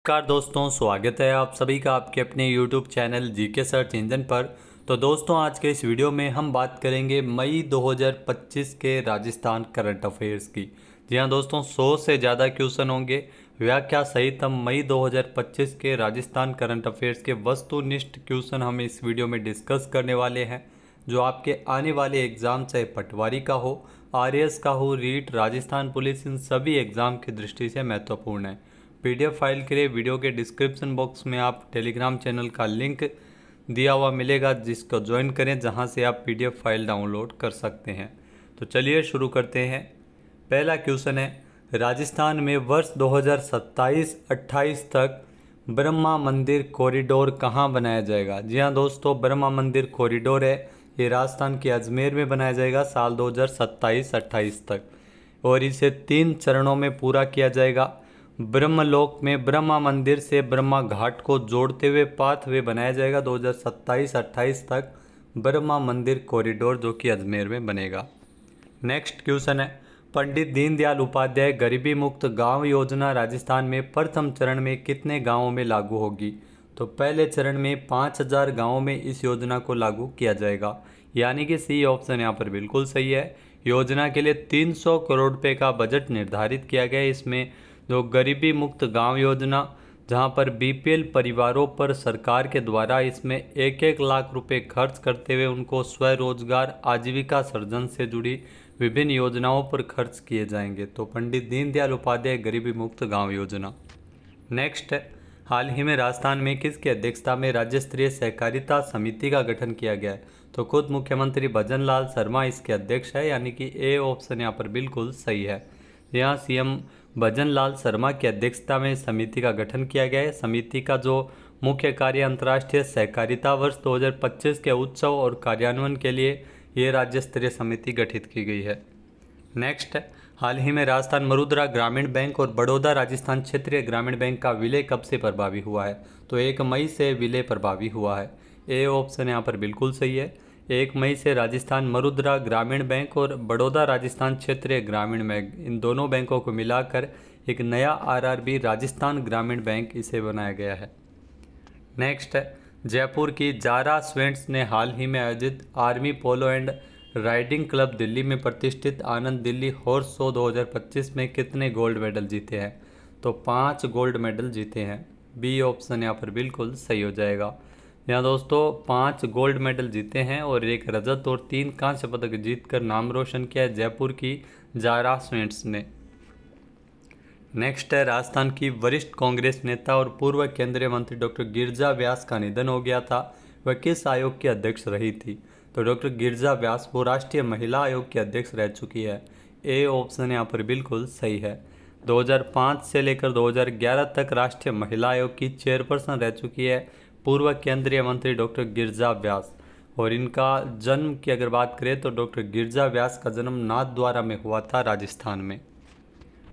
नमस्कार दोस्तों, स्वागत है आप सभी का आपके अपने YouTube channel GK search engine पर। तो दोस्तों, आज के इस वीडियो में हम बात करेंगे मई 2025 के राजस्थान करंट अफेयर्स की। जी हाँ दोस्तों, 100 से ज़्यादा क्वेश्चन होंगे। व्याख्या सहित हम मई 2025 के राजस्थान करंट अफेयर्स के वस्तुनिष्ठ क्वेश्चन हम इस वीडियो में डिस्कस करने वाले हैं, जो आपके आने वाले एग्ज़ाम चाहे पटवारी का हो, आरएएस का हो, रीट, राजस्थान पुलिस, इन सभी एग्ज़ाम की दृष्टि से महत्वपूर्ण है। पीडीएफ फाइल के लिए वीडियो के डिस्क्रिप्शन बॉक्स में आप टेलीग्राम चैनल का लिंक दिया हुआ मिलेगा, जिसको ज्वाइन करें, जहां से आप पीडीएफ फाइल डाउनलोड कर सकते हैं। तो चलिए शुरू करते हैं। पहला क्वेश्चन है, राजस्थान में वर्ष 2027-28 तक ब्रह्मा मंदिर कॉरिडोर कहाँ बनाया जाएगा? जी हाँ दोस्तों, ब्रह्मा मंदिर कॉरिडोर है, ये राजस्थान के अजमेर में बनाया जाएगा साल 2027-28 तक, और इसे 3 चरणों में पूरा किया जाएगा। ब्रह्मलोक में ब्रह्मा मंदिर से ब्रह्मा घाट को जोड़ते हुए पाथवे बनाया जाएगा 2027-28 तक, ब्रह्मा मंदिर कॉरिडोर, जो कि अजमेर में बनेगा। नेक्स्ट क्वेश्चन है, पंडित दीनदयाल उपाध्याय गरीबी मुक्त गांव योजना राजस्थान में प्रथम चरण में कितने गांवों में लागू होगी? तो पहले चरण में 5000 गांवों में इस योजना को लागू किया जाएगा, यानी कि सी ऑप्शन यहाँ पर बिल्कुल सही है। योजना के लिए 300 करोड़ रुपए का बजट निर्धारित किया गया है। इसमें जो गरीबी मुक्त गांव योजना, जहां पर बीपीएल परिवारों पर सरकार के द्वारा इसमें 1-1 लाख रुपए खर्च करते हुए उनको स्वरोजगार, आजीविका सर्जन से जुड़ी विभिन्न योजनाओं पर खर्च किए जाएंगे। तो पंडित दीनदयाल उपाध्याय गरीबी मुक्त गांव योजना। नेक्स्ट है, हाल ही में राजस्थान में किसकी अध्यक्षता में राज्य स्तरीय सहकारिता समिति का गठन किया गया है? तो खुद मुख्यमंत्री भजन लाल शर्मा इसके अध्यक्ष है, यानी कि ए ऑप्शन यहाँ पर बिल्कुल सही है। यहाँ सीएम भजन लाल शर्मा की अध्यक्षता में समिति का गठन किया गया है। समिति का जो मुख्य कार्य अंतर्राष्ट्रीय सहकारिता वर्ष 2025 के उत्सव और कार्यान्वयन के लिए ये राज्य स्तरीय समिति गठित की गई है। नेक्स्ट, हाल ही में राजस्थान मरुद्रा ग्रामीण बैंक और बड़ौदा राजस्थान क्षेत्रीय ग्रामीण बैंक का विलय कब से प्रभावी हुआ है? तो 1 मई से विलय प्रभावी हुआ है। ए ऑप्शन यहाँ पर बिल्कुल सही है। 1 मई से राजस्थान मरुद्रा ग्रामीण बैंक और बड़ौदा राजस्थान क्षेत्रीय ग्रामीण बैंक, इन दोनों बैंकों को मिलाकर एक नया आरआरबी राजस्थान ग्रामीण बैंक इसे बनाया गया है। नेक्स्ट है, जयपुर की जारा स्वेंट्स ने हाल ही में आयोजित army polo and riding club Delhi में प्रतिष्ठित आनंद दिल्ली हॉर्स शो 2025 में कितने गोल्ड मेडल जीते हैं? तो 5 गोल्ड मेडल जीते हैं। बी ऑप्शन यहाँ पर बिल्कुल सही हो जाएगा। यहाँ दोस्तों 5 गोल्ड मेडल जीते हैं और 1 रजत और 3 कांस्य पदक जीतकर नाम रोशन किया है जयपुर की जारा स्वेंट्स ने। नेक्स्ट है, राजस्थान की वरिष्ठ कांग्रेस नेता और पूर्व केंद्रीय मंत्री डॉक्टर गिरिजा व्यास का निधन हो गया था। वह किस आयोग की अध्यक्ष रही थी? तो डॉक्टर गिरिजा व्यास वो राष्ट्रीय महिला आयोग की अध्यक्ष रह चुकी है। ए ऑप्शन यहाँ पर बिल्कुल सही है। 2005 से लेकर 2011 तक राष्ट्रीय महिला आयोग की चेयरपर्सन रह चुकी है पूर्व केंद्रीय मंत्री डॉक्टर गिरिजा व्यास। और इनका जन्म की अगर बात करें तो डॉक्टर गिरिजा व्यास का जन्म नाथद्वारा में हुआ था, राजस्थान में।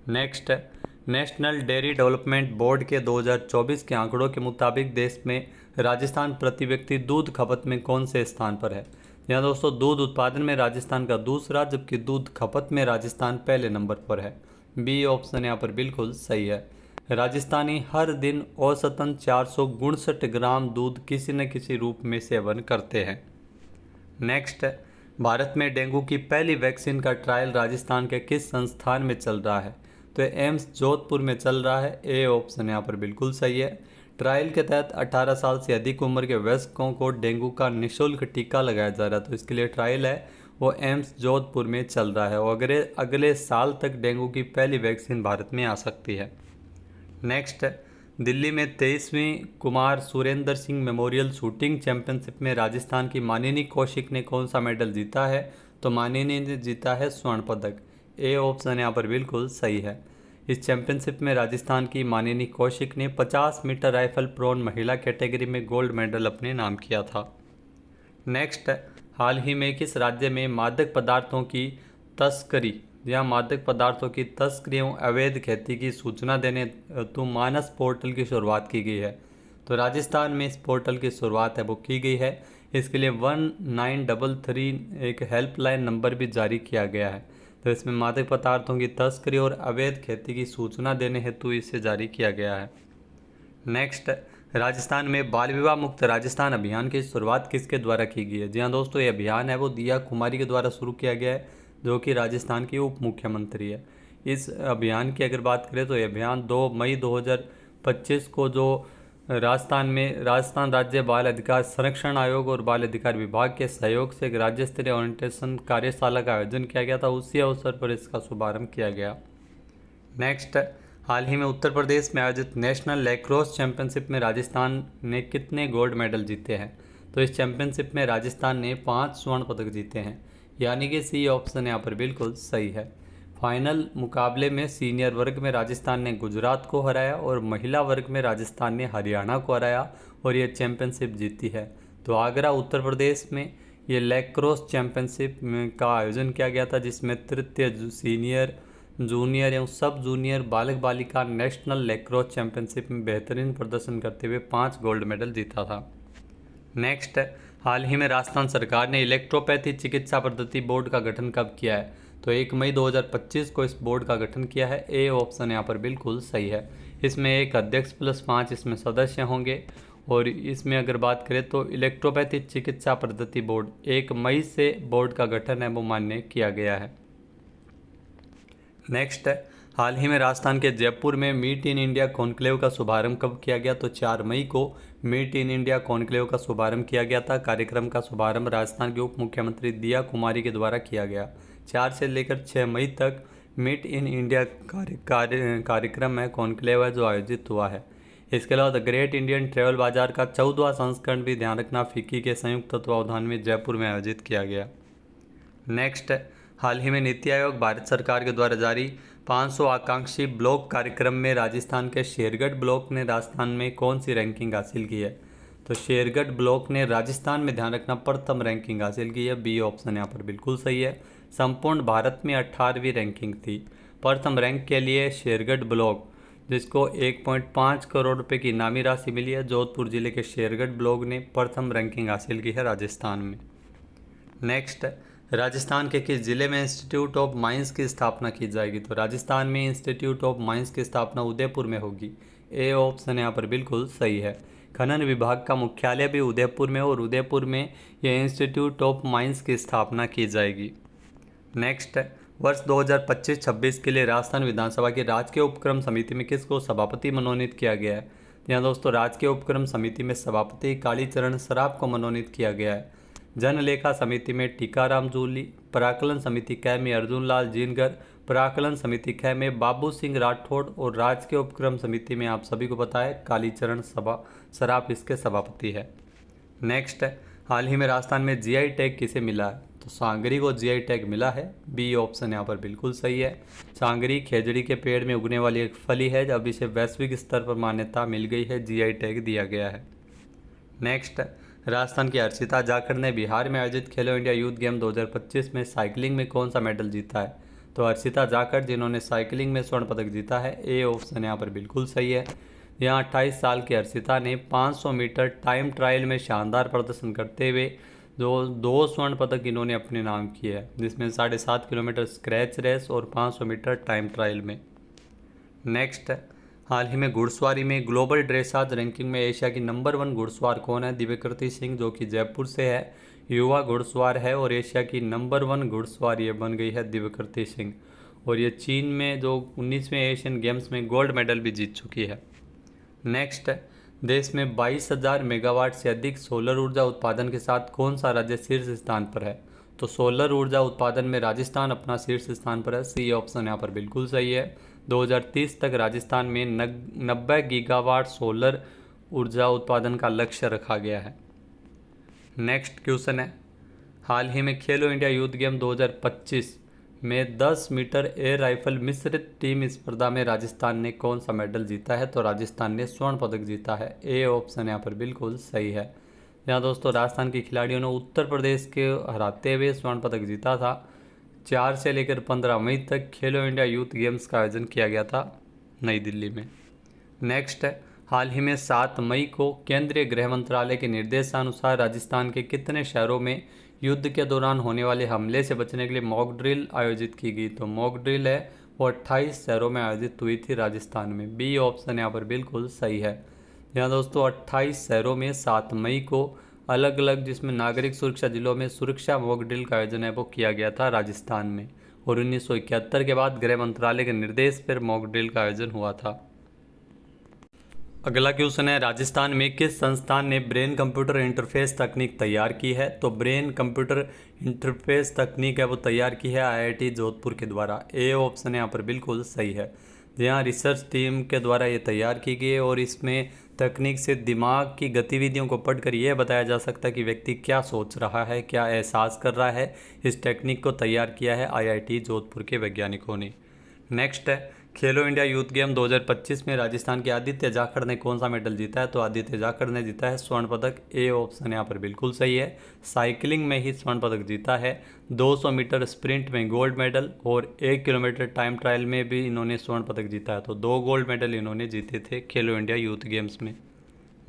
नेक्स्ट है, नेशनल डेयरी डेवलपमेंट बोर्ड के 2024 के आंकड़ों के मुताबिक देश में राजस्थान प्रति व्यक्ति दूध खपत में कौन से स्थान पर है? यहाँ दोस्तों दूध उत्पादन में राजस्थान का दूसरा, जबकि दूध खपत में राजस्थान पहले नंबर पर है। बी ऑप्शन यहाँ पर बिल्कुल सही है। राजस्थानी हर दिन औसतन 459 ग्राम दूध किसी न किसी रूप में सेवन करते हैं। नेक्स्ट, भारत में डेंगू की पहली वैक्सीन का ट्रायल राजस्थान के किस संस्थान में चल रहा है? तो एम्स जोधपुर में चल रहा है। ए ऑप्शन यहाँ पर बिल्कुल सही है। ट्रायल के तहत 18 साल से अधिक उम्र के वयस्कों को डेंगू का निःशुल्क टीका लगाया जा रहा है। तो इसके लिए ट्रायल है वो एम्स जोधपुर में चल रहा है और अगले साल तक डेंगू की पहली वैक्सीन भारत में आ सकती है। नेक्स्ट, दिल्ली में 23वीं Kumar Surendra Singh memorial shooting championship में राजस्थान की मानिनी कौशिक ने कौन सा मेडल जीता है? तो मानिनी ने जीता है स्वर्ण पदक। ए ऑप्शन यहाँ पर बिल्कुल सही है। इस चैंपियनशिप में राजस्थान की मानिनी कौशिक ने 50 मीटर राइफल प्रोन महिला कैटेगरी में गोल्ड मेडल अपने नाम किया था। नेक्स्ट, हाल ही में किस राज्य में मादक पदार्थों की तस्करी या मादक पदार्थों की तस्करी एवं अवैध खेती की सूचना देने हेतु मानस पोर्टल की शुरुआत की गई है? तो राजस्थान में इस पोर्टल की शुरुआत है वो की गई है। इसके लिए 1933 एक हेल्पलाइन नंबर भी जारी किया गया है। तो इसमें मादक पदार्थों की तस्करी और अवैध खेती की सूचना देने हेतु इसे जारी किया गया है। नेक्स्ट, राजस्थान में बाल विवाह मुक्त राजस्थान अभियान की शुरुआत किसके द्वारा की गई है? जी हाँ दोस्तों, ये अभियान है वो दिया कुमारी के द्वारा शुरू किया गया है, जो कि राजस्थान की उप मुख्यमंत्री है। इस अभियान की अगर बात करें तो ये अभियान 2 मई 2025 को जो राजस्थान राज्य बाल अधिकार संरक्षण आयोग और बाल अधिकार विभाग के सहयोग से एक राज्य स्तरीय ओरिएंटेशन कार्यशाला का आयोजन किया गया था, उसी अवसर पर इसका शुभारंभ किया गया। नेक्स्ट, हाल ही में उत्तर प्रदेश में आयोजित नेशनल लैक्रोस चैंपियनशिप में राजस्थान ने कितने गोल्ड मेडल जीते हैं? तो इस चैंपियनशिप में राजस्थान ने 5 स्वर्ण पदक जीते हैं, यानी कि सी ऑप्शन यहाँ पर बिल्कुल सही है। फाइनल मुकाबले में सीनियर वर्ग में राजस्थान ने गुजरात को हराया और महिला वर्ग में राजस्थान ने हरियाणा को हराया और ये चैंपियनशिप जीती है। तो आगरा उत्तर प्रदेश में ये लैक्रोस चैंपियनशिप का आयोजन किया गया था, जिसमें तृतीय सीनियर, जूनियर एवं सब जूनियर बालक बालिका नेशनल लैक्रोस चैंपियनशिप में बेहतरीन प्रदर्शन करते हुए 5 गोल्ड मेडल जीता था। नेक्स्ट, हाल ही में राजस्थान सरकार ने इलेक्ट्रोपैथी चिकित्सा पद्धति बोर्ड का गठन कब किया है? तो 1 मई 2025 को इस बोर्ड का गठन किया है। ए ऑप्शन यहाँ पर बिल्कुल सही है। इसमें एक अध्यक्ष प्लस 5 इसमें सदस्य होंगे और इसमें अगर बात करें तो इलेक्ट्रोपैथी चिकित्सा पद्धति बोर्ड 1 मई से बोर्ड का गठन है वो मान्य किया गया है। नेक्स्ट, हाल ही में राजस्थान के जयपुर में मीट इन इंडिया कॉन्क्लेव का शुभारंभ कब किया गया? तो 4 मई को मीट इन इंडिया कॉन्क्लेव का शुभारंभ किया गया था। कार्यक्रम का शुभारंभ राजस्थान के उप मुख्यमंत्री दिया कुमारी के द्वारा किया गया। 4 से लेकर 6 मई तक मीट इन इंडिया कार्यक्रम है, कॉन्क्लेव है जो आयोजित हुआ है। इसके अलावा द ग्रेट इंडियन ट्रेवल बाजार का 14वां संस्करण भी ध्यान रखना फिक्की के संयुक्त तत्वावधान में जयपुर में आयोजित किया गया। नेक्स्ट, हाल ही में नीति आयोग भारत सरकार के द्वारा जारी 500 आकांक्षी ब्लॉक कार्यक्रम में राजस्थान के शेरगढ़ ब्लॉक ने राजस्थान में कौन सी रैंकिंग हासिल की है? तो शेरगढ़ ब्लॉक ने राजस्थान में ध्यान रखना प्रथम रैंकिंग हासिल की है। बी ऑप्शन यहाँ पर बिल्कुल सही है। संपूर्ण भारत में 18वीं रैंकिंग थी। प्रथम रैंक के लिए शेरगढ़ ब्लॉक, जिसको 1.5 करोड़ रुपए की इनामी राशि मिली है, जोधपुर जिले के शेरगढ़ ब्लॉक ने प्रथम रैंकिंग हासिल की है राजस्थान में। नेक्स्ट, राजस्थान के किस जिले में इंस्टीट्यूट ऑफ माइंस की स्थापना की जाएगी? तो राजस्थान में इंस्टीट्यूट ऑफ माइंस की स्थापना उदयपुर में होगी। ए ऑप्शन यहाँ पर बिल्कुल सही है। खनन विभाग का मुख्यालय भी उदयपुर में और उदयपुर में यह इंस्टीट्यूट ऑफ माइंस की स्थापना की जाएगी। नेक्स्ट, वर्ष 2025-26 के लिए राजस्थान विधानसभा की राजकीय उपक्रम समिति में किसको सभापति मनोनीत किया गया है? यहाँ दोस्तों राजकीय उपक्रम समिति में सभापति कालीचरण सराफ को मनोनीत किया गया है। जनलेखा समिति में टीकाराम जूली, पराकलन समिति क में अर्जुन लाल जिनगर, पराकलन समिति ख में बाबू सिंह राठौड़ और राजकीय उपक्रम समिति में आप सभी को पता है कालीचरण सराफ इसके सभापति है। नेक्स्ट, हाल ही में राजस्थान में जीआई टैग किसे मिला है? तो सांगरी को जीआई टैग मिला है। बी ऑप्शन यहाँ पर बिल्कुल सही है। सांगरी खेजड़ी के पेड़ में उगने वाली एक फली है, जब इसे वैश्विक स्तर पर मान्यता मिल गई है, जीआई टैग दिया गया है। नेक्स्ट, राजस्थान की हर्षिता जाखड़ ने बिहार में आयोजित खेलो इंडिया यूथ गेम 2025 में साइकिलिंग में कौन सा मेडल जीता है? तो हर्षिता जाखड़ जिन्होंने साइकिलिंग में स्वर्ण पदक जीता है। ए ऑप्शन यहाँ पर बिल्कुल सही है। यहाँ 28 साल की हर्षिता ने 500 मीटर टाइम ट्रायल में शानदार प्रदर्शन करते हुए जो 2 स्वर्ण पदक इन्होंने अपने नाम किए हैं, जिसमें 7.5 किलोमीटर स्क्रैच रेस और 500 मीटर टाइम ट्रायल में। नेक्स्ट, हाल ही में घुड़सवारी में ग्लोबल ड्रेसाज रैंकिंग में एशिया की नंबर 1 घुड़सवार कौन है? दिव्यकृति सिंह, जो कि जयपुर से है, युवा घुड़सवार है और एशिया की नंबर 1 घुड़सवार ये बन गई है दिव्यकृति सिंह। और ये चीन में जो 19वें एशियन गेम्स में गोल्ड मेडल भी जीत चुकी है। नेक्स्ट, देश में 22,000 मेगावाट से अधिक सोलर ऊर्जा उत्पादन के साथ कौन सा राज्य शीर्ष स्थान पर है? तो सोलर ऊर्जा उत्पादन में राजस्थान अपना शीर्ष स्थान पर है। सी ऑप्शन यहाँ पर बिल्कुल सही है। 2030 तक राजस्थान में 90 गीगावाट सोलर ऊर्जा उत्पादन का लक्ष्य रखा गया है। नेक्स्ट क्वेश्चन है, हाल ही में खेलो इंडिया यूथ गेम 2025 में 10 मीटर एयर राइफल मिश्रित टीम स्पर्धा में राजस्थान ने कौन सा मेडल जीता है? तो राजस्थान ने स्वर्ण पदक जीता है। ए ऑप्शन यहाँ पर बिल्कुल सही है। यहाँ दोस्तों राजस्थान के खिलाड़ियों ने उत्तर प्रदेश के हराते हुए स्वर्ण पदक जीता था। 4 से लेकर 15 मई तक खेलो इंडिया यूथ गेम्स का आयोजन किया गया था नई दिल्ली में। नेक्स्ट, हाल ही में 7 मई को केंद्रीय गृह मंत्रालय के निर्देशानुसार राजस्थान के कितने शहरों में युद्ध के दौरान होने वाले हमले से बचने के लिए मॉक ड्रिल आयोजित की गई? तो मॉक ड्रिल है वो 28 शहरों में आयोजित हुई थी राजस्थान में। बी ऑप्शन यहाँ पर बिल्कुल सही है। यहाँ दोस्तों 28 शहरों में 7 मई को अलग अलग जिसमें नागरिक सुरक्षा जिलों में सुरक्षा मॉक ड्रिल का आयोजन है वो किया गया था राजस्थान में। और 1971 के बाद गृह मंत्रालय के निर्देश पर मॉक ड्रिल का आयोजन हुआ था। अगला क्वेश्चन है, राजस्थान में किस संस्थान ने ब्रेन कंप्यूटर इंटरफेस तकनीक तैयार की है? तो ब्रेन कंप्यूटर इंटरफेस तकनीक है वो तैयार की है आईआईटी जोधपुर के द्वारा। ए ऑप्शन यहाँ पर बिल्कुल सही है। जहाँ रिसर्च टीम के द्वारा ये तैयार की गई है और इसमें तकनीक से दिमाग की गतिविधियों को पढ़कर यह बताया जा सकता है कि व्यक्ति क्या सोच रहा है, क्या एहसास कर रहा है। इस टेक्निक को तैयार किया है आईआईटी जोधपुर के वैज्ञानिकों ने। नेक्स्ट है, खेलो इंडिया यूथ गेम 2025 में राजस्थान के आदित्य जाखड़ ने कौन सा मेडल जीता है? तो आदित्य जाखड़ ने जीता है स्वर्ण पदक। ए ऑप्शन यहाँ पर बिल्कुल सही है। साइकिलिंग में ही स्वर्ण पदक जीता है। 200 मीटर स्प्रिंट में गोल्ड मेडल और 1 किलोमीटर टाइम ट्रायल में भी इन्होंने स्वर्ण पदक जीता है। तो 2 गोल्ड मेडल इन्होंने जीते थे खेलो इंडिया यूथ गेम्स में।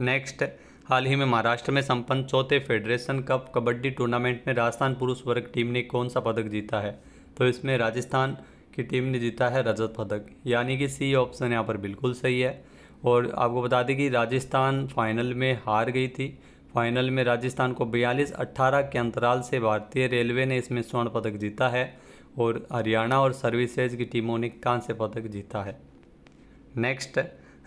नेक्स्ट, हाल ही में महाराष्ट्र में संपन्न चौथे फेडरेशन कप कबड्डी टूर्नामेंट में राजस्थान पुरुष वर्ग टीम ने कौन सा पदक जीता है? तो इसमें राजस्थान की टीम ने जीता है रजत पदक, यानी कि सी ऑप्शन यहाँ पर बिल्कुल सही है। और आपको बता दें कि राजस्थान फाइनल में हार गई थी। फाइनल में राजस्थान को 42-18 के अंतराल से भारतीय रेलवे ने इसमें स्वर्ण पदक जीता है और हरियाणा और सर्विसेज की टीमों ने कांस्य पदक जीता है। नेक्स्ट,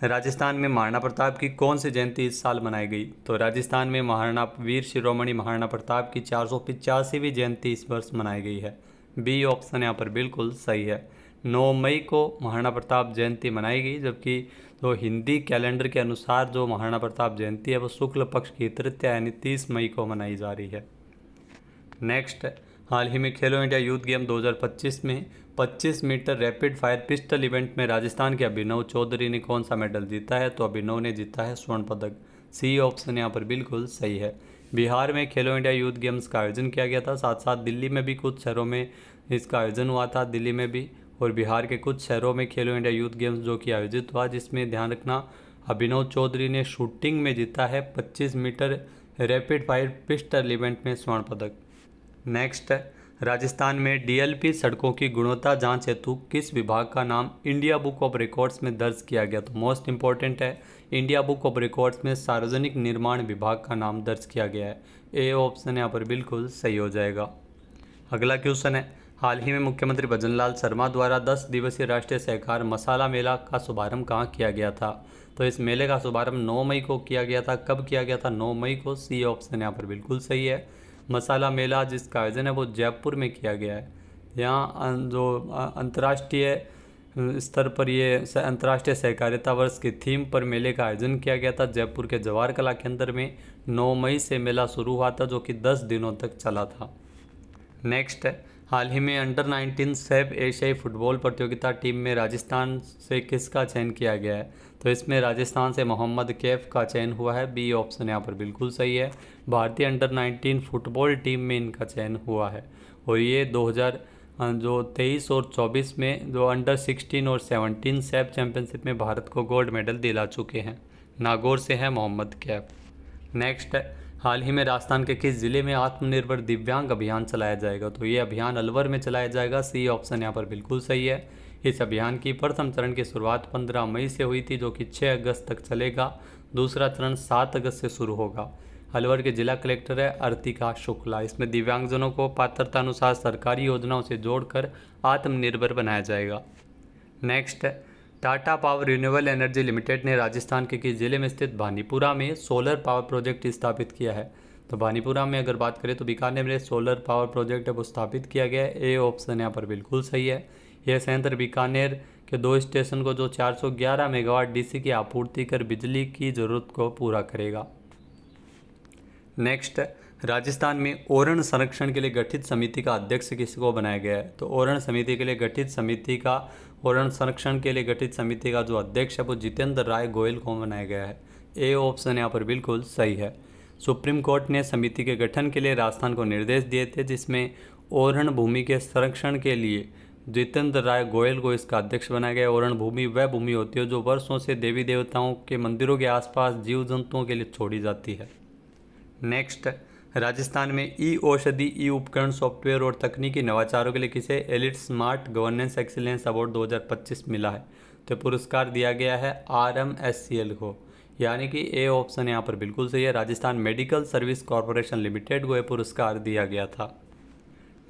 राजस्थान में महाराणा प्रताप की कौन सी जयंती इस साल मनाई गई? तो राजस्थान में महाराणा वीर शिरोमणि महाराणा प्रताप की 485वीं जयंती इस वर्ष मनाई गई है। बी ऑप्शन यहाँ पर बिल्कुल सही है। 9 मई को महाराणा प्रताप जयंती मनाई गई, जबकि जो हिंदी कैलेंडर के अनुसार जो महाराणा प्रताप जयंती है वो शुक्ल पक्ष की तृतीया यानी 30 मई को मनाई जा रही है। नेक्स्ट, हाल ही में खेलो इंडिया यूथ गेम 2025 में 25 metre rapid fire pistol event में राजस्थान के अभिनव चौधरी ने कौन सा मेडल जीता है? तो अभिनव ने जीता है स्वर्ण पदक। सी ऑप्शन यहाँ पर बिल्कुल सही है। बिहार में खेलो इंडिया यूथ गेम्स का आयोजन किया गया था, साथ साथ दिल्ली में भी कुछ शहरों में इसका आयोजन हुआ था, दिल्ली में भी और बिहार के कुछ शहरों में खेलो इंडिया यूथ गेम्स जो कि आयोजित हुआ, जिसमें ध्यान रखना अभिनव चौधरी ने शूटिंग में जीता है 25 metre rapid fire pistol event में स्वर्ण पदक। नेक्स्ट, राजस्थान में डीएलपी सड़कों की गुणवत्ता जांच हेतु किस विभाग का नाम इंडिया बुक ऑफ रिकॉर्ड्स में दर्ज किया गया? तो मोस्ट इंपॉर्टेंट है, इंडिया बुक ऑफ रिकॉर्ड्स में सार्वजनिक निर्माण विभाग का नाम दर्ज किया गया है। ए ऑप्शन यहाँ पर बिल्कुल सही हो जाएगा। अगला क्वेश्चन है, हाल ही में मुख्यमंत्री भजनलाल शर्मा द्वारा 10 दिवसीय राष्ट्रीय सहकार मसाला मेला का शुभारंभ कहाँ किया गया था? तो इस मेले का शुभारंभ 9 मई को किया गया था। कब किया गया था? 9 मई को। सी ऑप्शन यहाँ पर बिल्कुल सही है। मसाला मेला जिसका आयोजन है वो जयपुर में किया गया है। यहाँ जो अंतर्राष्ट्रीय स्तर पर ये अंतर्राष्ट्रीय सहकारिता वर्ष की थीम पर मेले का आयोजन किया गया था जयपुर के जवाहर कला केंद्र में। 9 मई से मेला शुरू हुआ था जो कि 10 दिनों तक चला था। नेक्स्ट है, हाल ही में अंडर 19 सैफ एशियाई फुटबॉल प्रतियोगिता टीम में राजस्थान से किसका चयन किया गया है? तो इसमें राजस्थान से मोहम्मद कैफ का चयन हुआ है। बी ऑप्शन यहाँ पर बिल्कुल सही है। भारतीय अंडर 19 फुटबॉल टीम में इनका चयन हुआ है और ये 2023 और 24 में जो अंडर 16 और 17 सैफ चैंपियनशिप में भारत को गोल्ड मेडल दिला चुके हैं। नागौर से है मोहम्मद कैफ। नेक्स्ट है, हाल ही में राजस्थान के किस जिले में आत्मनिर्भर दिव्यांग अभियान चलाया जाएगा? तो ये अभियान अलवर में चलाया जाएगा। सी ऑप्शन यहाँ पर बिल्कुल सही है। इस अभियान की प्रथम चरण की शुरुआत 15 मई से हुई थी जो कि 6 अगस्त तक चलेगा। दूसरा चरण 7 अगस्त से शुरू होगा। अलवर के जिला कलेक्टर है अर्तिका शुक्ला। इसमें दिव्यांगजनों को पात्रता अनुसार सरकारी योजनाओं से जोड़कर आत्मनिर्भर बनाया जाएगा। Next, Tata power renewable energy limited ने राजस्थान के किस जिले में स्थित भानीपुरा में सोलर पावर प्रोजेक्ट स्थापित किया है? तो भानीपुरा में अगर बात करें तो बीकानेर में सोलर पावर प्रोजेक्ट है वो स्थापित किया गया है। ए ऑप्शन यहाँ पर बिल्कुल सही है। यह संयंत्र बीकानेर के 2 स्टेशन को जो 411 मेगावाट डीसी की आपूर्ति कर बिजली की जरूरत को पूरा करेगा। नेक्स्ट, राजस्थान में ओरण संरक्षण के लिए गठित समिति का अध्यक्ष किसको बनाया गया है? तो ओरण समिति के लिए गठित समिति का ओरण संरक्षण के लिए गठित समिति का जो अध्यक्ष है वो जितेंद्र राय गोयल को बनाया गया है। ए ऑप्शन यहाँ पर बिल्कुल सही है। सुप्रीम कोर्ट ने समिति के गठन के लिए राजस्थान को निर्देश दिए थे जिसमें ओरण भूमि के संरक्षण के लिए जितेंद्र राय गोयल को इसका अध्यक्ष बनाया गया। ओरण भूमि वह भूमि होती है जो वर्षों से देवी देवताओं के मंदिरों के आसपास जीव जंतुओं के लिए छोड़ी जाती है। नेक्स्ट, राजस्थान में ई औषधि ई उपकरण सॉफ्टवेयर और तकनीकी नवाचारों के लिए किसे elite smart governance excellence award 2025 मिला है? तो पुरस्कार दिया गया है RMSCL को, यानी कि ए ऑप्शन यहाँ पर बिल्कुल सही है। Rajasthan medical service corporation limited को यह पुरस्कार दिया गया था।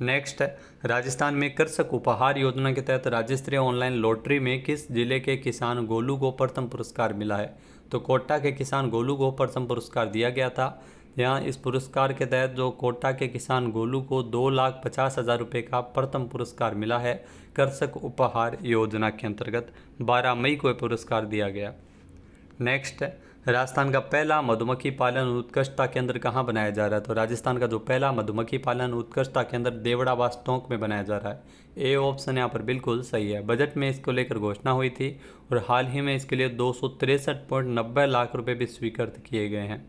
नेक्स्ट है, राजस्थान में कृषक उपहार योजना के तहत राज्य स्तरीय ऑनलाइन लॉटरी में किस जिले के किसान गोलू को प्रथम पुरस्कार मिला है? तो कोटा के किसान गोलू को प्रथम पुरस्कार दिया गया था। यहाँ इस पुरस्कार के तहत जो कोटा के किसान गोलू को 2,50,000 रुपये का प्रथम पुरस्कार मिला है। कृषक उपहार योजना के अंतर्गत 12 मई को यह पुरस्कार दिया गया। नेक्स्ट है, राजस्थान का पहला मधुमक्खी पालन उत्कृष्टता केंद्र कहाँ बनाया जा रहा है? तो राजस्थान का जो पहला मधुमक्खी पालन उत्कृष्टता केंद्र देवड़ाबास टोंक में बनाया जा रहा है। ए ऑप्शन यहाँ पर बिल्कुल सही है। बजट में इसको लेकर घोषणा हुई थी और हाल ही में इसके लिए 263.90 लाख रुपए भी स्वीकृत किए गए हैं।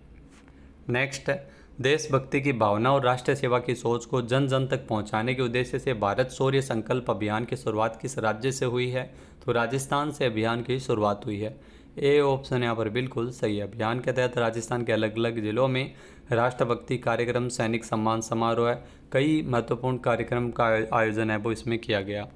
नेक्स्ट है, देशभक्ति की भावना और राष्ट्रीय सेवा की सोच को जन जन तक पहुंचाने के उद्देश्य से भारत शौर्य संकल्प अभियान की शुरुआत किस राज्य से हुई है? तो राजस्थान से अभियान की शुरुआत हुई है। ए ऑप्शन यहाँ पर बिल्कुल सही है। अभियान के तहत राजस्थान के अलग अलग जिलों में राष्ट्रभक्ति कार्यक्रम, सैनिक सम्मान समारोह, कई महत्वपूर्ण कार्यक्रम का आयोजन है वो इसमें किया गया।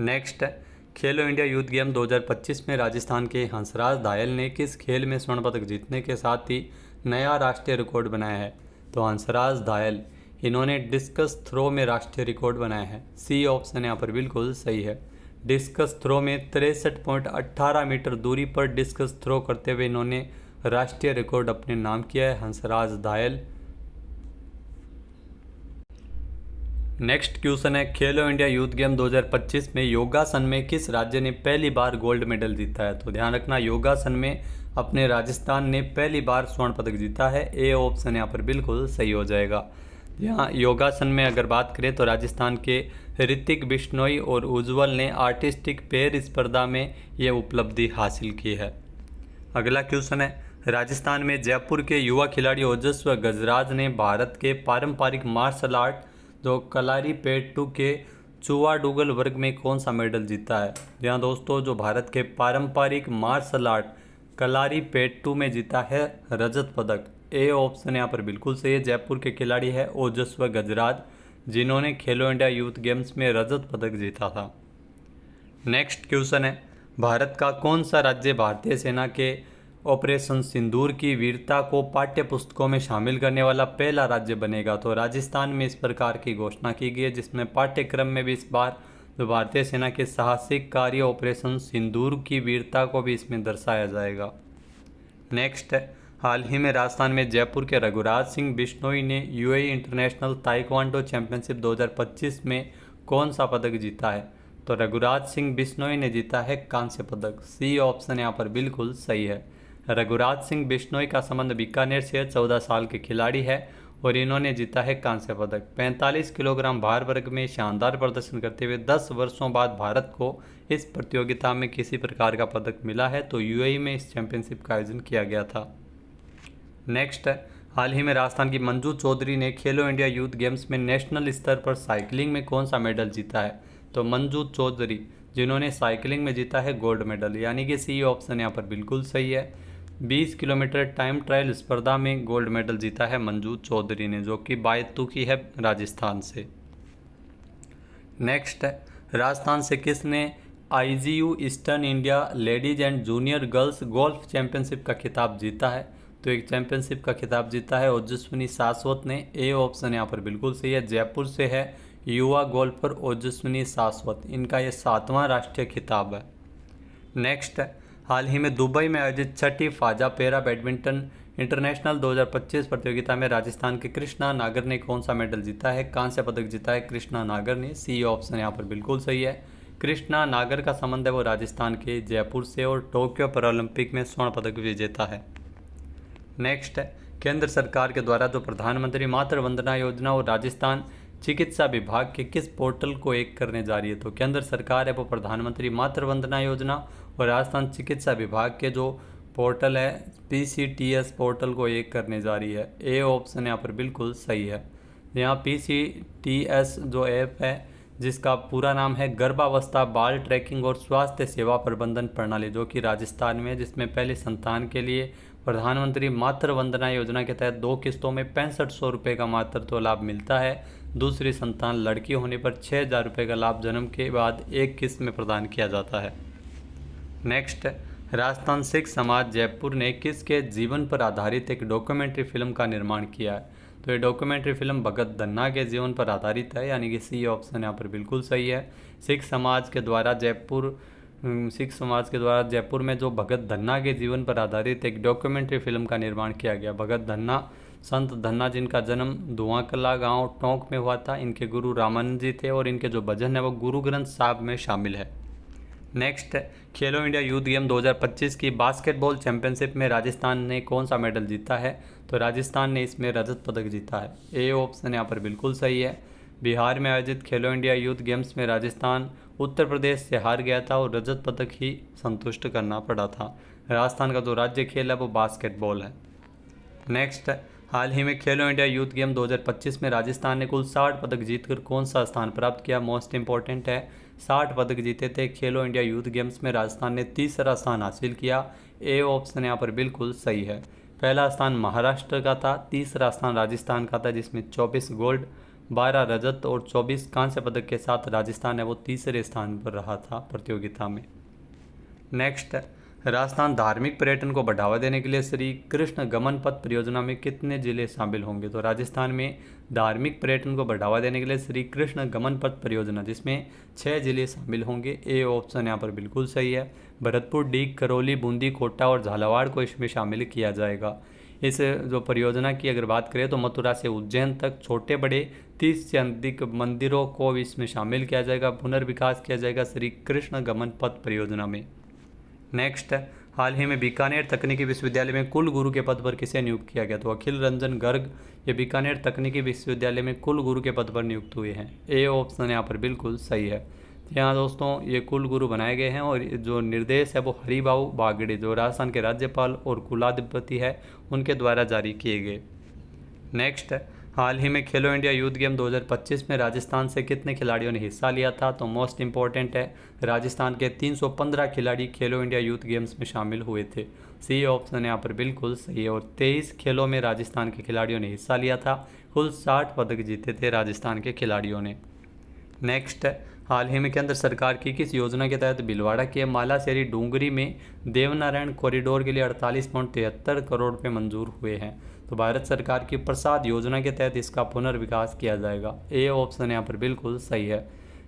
नेक्स्ट है, खेलो इंडिया यूथ गेम 2025 में राजस्थान के हंसराज दायल ने किस खेल में स्वर्ण पदक जीतने के साथ ही नया राष्ट्रीय रिकॉर्ड बनाया है? तो हंसराज दायल इन्होंने डिस्कस थ्रो में राष्ट्रीय रिकॉर्ड बनाया है। सी ऑप्शन यहाँ पर बिल्कुल सही है। डिस्कस थ्रो में 63.18 मीटर दूरी पर डिस्कस थ्रो करते हुए इन्होंने राष्ट्रीय रिकॉर्ड अपने नाम किया है, हंसराज दायल। नेक्स्ट क्वेश्चन है, खेलो इंडिया यूथ गेम 2025 में योगासन में किस राज्य ने पहली बार गोल्ड मेडल जीता है? तो ध्यान रखना, योगासन में अपने राजस्थान ने पहली बार स्वर्ण पदक जीता है। ए ऑप्शन यहाँ पर बिल्कुल सही हो जाएगा। यहाँ योगासन में अगर बात करें तो राजस्थान के ऋतिक बिश्नोई और उज्जवल ने आर्टिस्टिक पेयर स्पर्धा में ये उपलब्धि हासिल की है। अगला क्वेश्चन है, राजस्थान में जयपुर के युवा खिलाड़ी ओजस्वी गजराज ने भारत के पारंपरिक मार्शल आर्ट जो कलारीपेट्टू के चुवाडुगल वर्ग में कौन सा मेडल जीता है? यहाँ दोस्तों जो भारत के पारंपरिक मार्शल आर्ट कलारीपेट्टू में जीता है रजत पदक। ए ऑप्शन यहाँ पर बिल्कुल सही है। जयपुर के खिलाड़ी है ओजस्वी गजराज, जिन्होंने खेलो इंडिया यूथ गेम्स में रजत पदक जीता था। नेक्स्ट क्वेश्चन है, भारत का कौन सा राज्य भारतीय सेना के ऑपरेशन सिंदूर की वीरता को पाठ्य पुस्तकों में शामिल करने वाला पहला राज्य बनेगा? तो राजस्थान में इस प्रकार की घोषणा की गई है, जिसमें पाठ्यक्रम में भी इस बार जो भारतीय सेना के साहसिक कार्य ऑपरेशन सिंदूर की वीरता को भी इसमें दर्शाया जाएगा। नेक्स्ट है, हाल ही में राजस्थान में जयपुर के रघुराज सिंह बिश्नोई ने यूएई इंटरनेशनल ताइक्वांडो चैंपियनशिप 2025 में कौन सा पदक जीता है? तो रघुराज सिंह बिश्नोई ने जीता है कांस्य पदक। सी ऑप्शन यहाँ पर बिल्कुल सही है। रघुराज सिंह बिश्नोई का संबंध बीकानेर से 14 साल के खिलाड़ी है और इन्होंने जीता है कांस्य पदक। 45 किलोग्राम भार वर्ग में शानदार प्रदर्शन करते हुए 10 वर्षों बाद भारत को इस प्रतियोगिता में किसी प्रकार का पदक मिला है, तो यूएई में इस चैंपियनशिप का आयोजन किया गया था। नेक्स्ट है, हाल ही में राजस्थान की मंजू चौधरी ने खेलो इंडिया यूथ गेम्स में नेशनल स्तर पर साइकिलिंग में कौन सा मेडल जीता है? तो मंजू चौधरी, जिन्होंने साइकिलिंग में जीता है गोल्ड मेडल, यानी कि सी ऑप्शन यहाँ पर बिल्कुल सही है। 20 किलोमीटर टाइम ट्रायल स्पर्धा में गोल्ड मेडल जीता है मंजू चौधरी ने, जो कि बायतू की है राजस्थान से। नेक्स्ट है, राजस्थान से किसने IGU eastern India ladies and junior girls golf championship का खिताब जीता है? तो एक चैंपियनशिप का खिताब जीता है ओजस्विनी शाश्वत ने। ए ऑप्शन यहाँ पर बिल्कुल सही है। जयपुर से है युवा गोल्फर ओजस्विनी शाश्वत, इनका ये 7वां राष्ट्रीय खिताब है। नेक्स्ट है, हाल ही में दुबई में आयोजित छठी फाजा पैरा बैडमिंटन इंटरनेशनल 2025 प्रतियोगिता में राजस्थान के कृष्णा नागर ने कौन सा मेडल जीता है? कांस्य पदक जीता है कृष्णा नागर ने। सी ऑप्शन यहाँ पर बिल्कुल सही है। कृष्णा नागर का संबंध है वो राजस्थान के जयपुर से और टोक्यो पैरालंपिक में स्वर्ण पदक विजेता है। नेक्स्ट है, केंद्र सरकार के द्वारा जो प्रधानमंत्री मातृ वंदना योजना और राजस्थान चिकित्सा विभाग के किस पोर्टल को एक करने जा रही है? तो केंद्र सरकार है वो प्रधानमंत्री मातृ वंदना योजना और राजस्थान चिकित्सा विभाग के जो पोर्टल है पीसीटीएस पोर्टल को एक करने जा रही है। ए ऑप्शन यहाँ पर बिल्कुल सही है। यहाँ पीसीटीएस जो ऐप है जिसका पूरा नाम है गर्भावस्था बाल ट्रैकिंग और स्वास्थ्य सेवा प्रबंधन प्रणाली, जो कि राजस्थान में, जिसमें पहली संतान के लिए प्रधानमंत्री मातृ वंदना योजना के तहत 2 किस्तों में 6500 रुपये का मातृत्व लाभ मिलता है। दूसरी संतान लड़की होने पर 6000 रुपये का लाभ जन्म के बाद एक किस्त में प्रदान किया जाता है। नेक्स्ट, राजस्थान सिख समाज जयपुर ने किसके जीवन पर आधारित एक डॉक्यूमेंट्री फिल्म का निर्माण किया है? तो ये डॉक्यूमेंट्री फिल्म भगत धन्ना के जीवन पर आधारित है, यानी कि सी ऑप्शन यहाँ पर बिल्कुल सही है। सिख समाज के द्वारा जयपुर में जो भगत धन्ना के जीवन पर आधारित एक डॉक्यूमेंट्री फिल्म का निर्माण किया गया। भगत धन्ना संत धन्ना जिनका जन्म धुआंकला गांव टोंक में हुआ था, इनके गुरु रामानंद जी थे और इनके जो भजन है वो गुरु ग्रंथ साहब में शामिल है। नेक्स्ट, खेलो इंडिया यूथ गेम 2025 की बास्केटबॉल चैंपियनशिप में राजस्थान ने कौन सा मेडल जीता है? तो राजस्थान ने इसमें रजत पदक जीता है। ए ऑप्शन यहाँ पर बिल्कुल सही है। बिहार में आयोजित खेलो इंडिया यूथ गेम्स में राजस्थान उत्तर प्रदेश से हार गया था और रजत पदक ही संतुष्ट करना पड़ा था। राजस्थान का जो राज्य खेल है वो बास्केटबॉल है। नेक्स्ट, हाल ही में खेलो इंडिया यूथ गेम 2025 में राजस्थान ने कुल 60 पदक जीतकर कौन सा स्थान प्राप्त किया? मोस्ट इंपॉर्टेंट है, 60 पदक जीते थे खेलो इंडिया यूथ गेम्स में। राजस्थान ने तीसरा स्थान हासिल किया। ए ऑप्शन यहाँ पर बिल्कुल सही है। पहला स्थान महाराष्ट्र का था, तीसरा स्थान राजस्थान का था जिसमें 24 गोल्ड, 12 रजत और 24 कांस्य पदक के साथ राजस्थान है वो तीसरे स्थान पर रहा था प्रतियोगिता में। नेक्स्ट, राजस्थान धार्मिक पर्यटन को बढ़ावा देने के लिए श्री कृष्ण गमन पथ परियोजना में कितने जिले शामिल होंगे? तो राजस्थान में धार्मिक पर्यटन को बढ़ावा देने के लिए श्री कृष्ण गमन पथ परियोजना जिसमें 6 जिले शामिल होंगे। ए ऑप्शन यहाँ पर बिल्कुल सही है। भरतपुर, डीग, करौली, बूंदी, कोटा और झालावाड़ को इसमें शामिल किया जाएगा। इस जो परियोजना की अगर बात करें तो मथुरा से उज्जैन तक छोटे बड़े 30 से अधिक मंदिरों को इसमें शामिल किया जाएगा, पुनर्विकास किया जाएगा श्री कृष्ण गमन पथ परियोजना में। नेक्स्ट, हाल ही में बीकानेर तकनीकी विश्वविद्यालय में कुल गुरु के पद पर किसे नियुक्त किया गया? तो अखिल रंजन गर्ग ये बीकानेर तकनीकी विश्वविद्यालय में कुल गुरु के पद पर नियुक्त हुए हैं। ए ऑप्शन यहाँ पर बिल्कुल सही है। यहाँ दोस्तों ये कुल गुरु बनाए गए हैं और जो निर्देश है वो हरिबाऊ बागड़े जो राजस्थान के राज्यपाल और कुलाधिपति है उनके द्वारा जारी किए गए। नेक्स्ट, हाल ही में खेलो इंडिया यूथ गेम 2025 में राजस्थान से कितने खिलाड़ियों ने हिस्सा लिया था? तो मोस्ट इंपॉर्टेंट है, राजस्थान के 315 खिलाड़ी खेलो इंडिया यूथ गेम्स में शामिल हुए थे। सी ऑप्शन यहाँ पर बिल्कुल सही है और 23 खेलों में राजस्थान के खिलाड़ियों ने हिस्सा लिया था। कुल 60 पदक जीते थे राजस्थान के खिलाड़ियों ने। नेक्स्ट, हाल ही में केंद्र सरकार की किस योजना के तहत भीलवाड़ा के मालाशेरी डूंगरी में देवनारायण कॉरिडोर के लिए 48.73 करोड़ रुपये मंजूर हुए हैं? तो भारत सरकार की प्रसाद योजना के तहत इसका पुनर्विकास किया जाएगा। ए ऑप्शन यहाँ पर बिल्कुल सही है।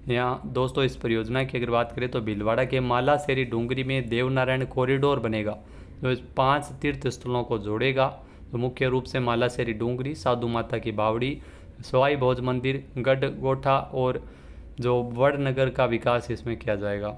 यहाँ दोस्तों इस परियोजना की अगर बात करें तो भीलवाड़ा के मालाशेरी डूंगरी में देवनारायण कॉरिडोर बनेगा जो इस 5 तीर्थ स्थलों को जोड़ेगा। तो मुख्य रूप से मालाशेरी डूंगरी, साधु माता की बावड़ी, सवाई भोज मंदिर, गढ़ गोठा और जो वड़नगर का विकास इसमें किया जाएगा।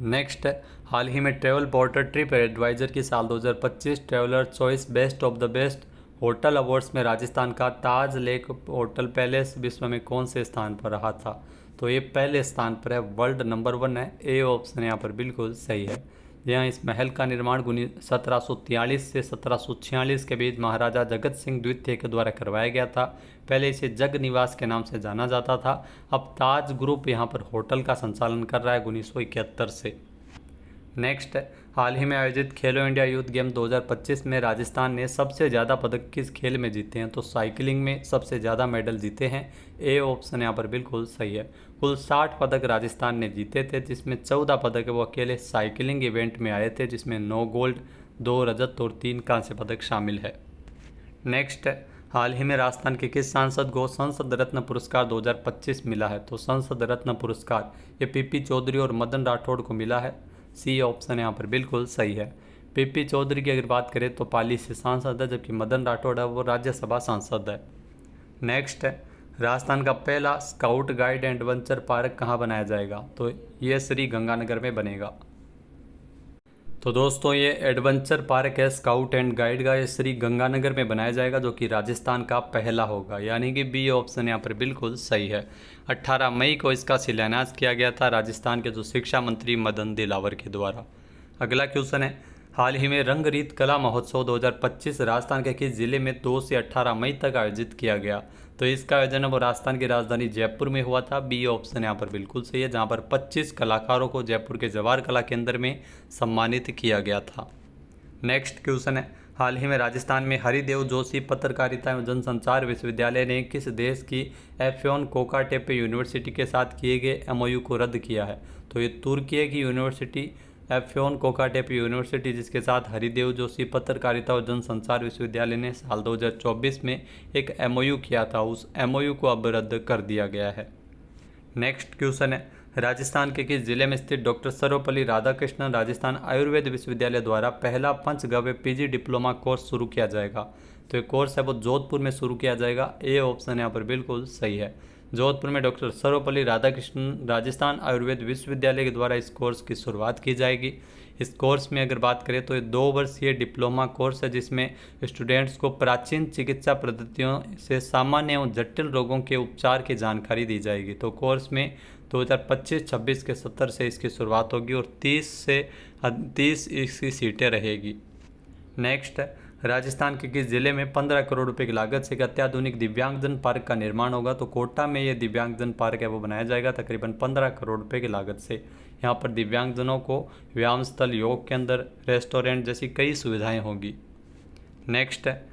नेक्स्ट, हाल ही में ट्रैवल पोर्टल ट्रिप एडवाइजर की साल 2025 traveller choice best of the best hotel awards में राजस्थान का ताज लेक होटल पैलेस विश्व में कौन से स्थान पर रहा था? तो ये पहले स्थान पर है, वर्ल्ड नंबर 1 है। ए ऑप्शन यहाँ पर बिल्कुल सही है। यहाँ इस महल का निर्माण 1743 से 1746 के बीच महाराजा जगत सिंह द्वितीय के द्वारा करवाया गया था। पहले इसे जग निवास के नाम से जाना जाता था। अब ताज ग्रुप यहाँ पर होटल का संचालन कर रहा है 1971 से। नेक्स्ट, हाल ही में आयोजित खेलो इंडिया यूथ गेम 2025 में राजस्थान ने सबसे ज़्यादा पदक किस खेल में जीते हैं? तो साइकिलिंग में सबसे ज़्यादा मेडल जीते हैं। ए ऑप्शन यहाँ पर बिल्कुल सही है। कुल 60 पदक राजस्थान ने जीते थे जिसमें 14 पदक वो अकेले साइकिलिंग इवेंट में आए थे जिसमें 9 गोल्ड, 2 रजत और 3 कांस्य पदक शामिल है। नेक्स्ट, हाल ही में राजस्थान के किस सांसद को संसद रत्न पुरस्कार 2025 मिला है? तो संसद रत्न पुरस्कार ये पीपी चौधरी और मदन राठौड़ को मिला है। सी ऑप्शन यहाँ पर बिल्कुल सही है। पीपी चौधरी की अगर बात करें तो पाली से सांसद है जबकि मदन राठौड़ है वो राज्यसभा सांसद है। नेक्स्ट, राजस्थान का पहला scout guide and adventure park कहाँ बनाया जाएगा? तो ये श्री गंगानगर में बनेगा। तो दोस्तों ये एडवेंचर पार्क है स्काउट एंड गाइड का, ये श्री गंगानगर में बनाया जाएगा जो कि राजस्थान का पहला होगा, यानी कि बी ऑप्शन यहाँ पर बिल्कुल सही है। 18 मई को इसका शिलान्यास किया गया था राजस्थान के जो शिक्षा मंत्री मदन दिलावर के द्वारा। अगला क्वेश्चन है, हाल ही में रंगरीत कला महोत्सव 2025 राजस्थान के किस जिले में 2 से 18 मई तक आयोजित किया गया? तो इसका आयोजन वो राजस्थान की राजधानी जयपुर में हुआ था। बी ऑप्शन यहाँ पर बिल्कुल सही है, जहाँ पर 25 कलाकारों को जयपुर के जवाहर कला केंद्र में सम्मानित किया गया था। नेक्स्ट क्वेश्चन है, हाल ही में राजस्थान में हरिदेव जोशी पत्रकारिता एवं जनसंचार विश्वविद्यालय ने किस देश की एफयोन कोकाटेपे यूनिवर्सिटी के साथ किए गए एमओयू को रद्द किया है? तो ये तुर्की की यूनिवर्सिटी एफयोन कोकाटेप यूनिवर्सिटी, जिसके साथ हरिदेव जोशी पत्रकारिता और जनसंचार विश्वविद्यालय ने साल 2024 में एक एमओयू किया था, उस एमओयू को अब रद्द कर दिया गया है। नेक्स्ट क्वेश्चन है, राजस्थान के किस जिले में स्थित डॉक्टर सर्वपल्ली राधाकृष्णन राजस्थान आयुर्वेद विश्वविद्यालय द्वारा पहला पंचगव्य पीजी डिप्लोमा कोर्स शुरू किया जाएगा? तो ये कोर्स है वो जोधपुर में शुरू किया जाएगा। ए ऑप्शन यहाँ पर बिल्कुल सही है। जोधपुर में डॉक्टर सर्वपल्ली राधाकृष्णन राजस्थान आयुर्वेद विश्वविद्यालय के द्वारा इस कोर्स की शुरुआत की जाएगी। इस कोर्स में अगर बात करें तो ये 2 वर्षीय डिप्लोमा कोर्स है, जिसमें स्टूडेंट्स को प्राचीन चिकित्सा पद्धतियों से सामान्य एवं जटिल रोगों के उपचार की जानकारी दी जाएगी। तो कोर्स में 2025-26 के सत्र से इसकी शुरुआत होगी और 30 इसकी सीटें रहेगी। नेक्स्ट है, राजस्थान के किस जिले में 15 करोड़ रुपए की लागत से एक अत्याधुनिक दिव्यांगजन पार्क का निर्माण होगा? तो कोटा में ये दिव्यांगजन पार्क है वो बनाया जाएगा तकरीबन 15 करोड़ रुपए की लागत से। यहाँ पर दिव्यांगजनों को व्यायाम स्थल, योग केंद्र, रेस्टोरेंट जैसी कई सुविधाएं होंगी। नेक्स्ट है,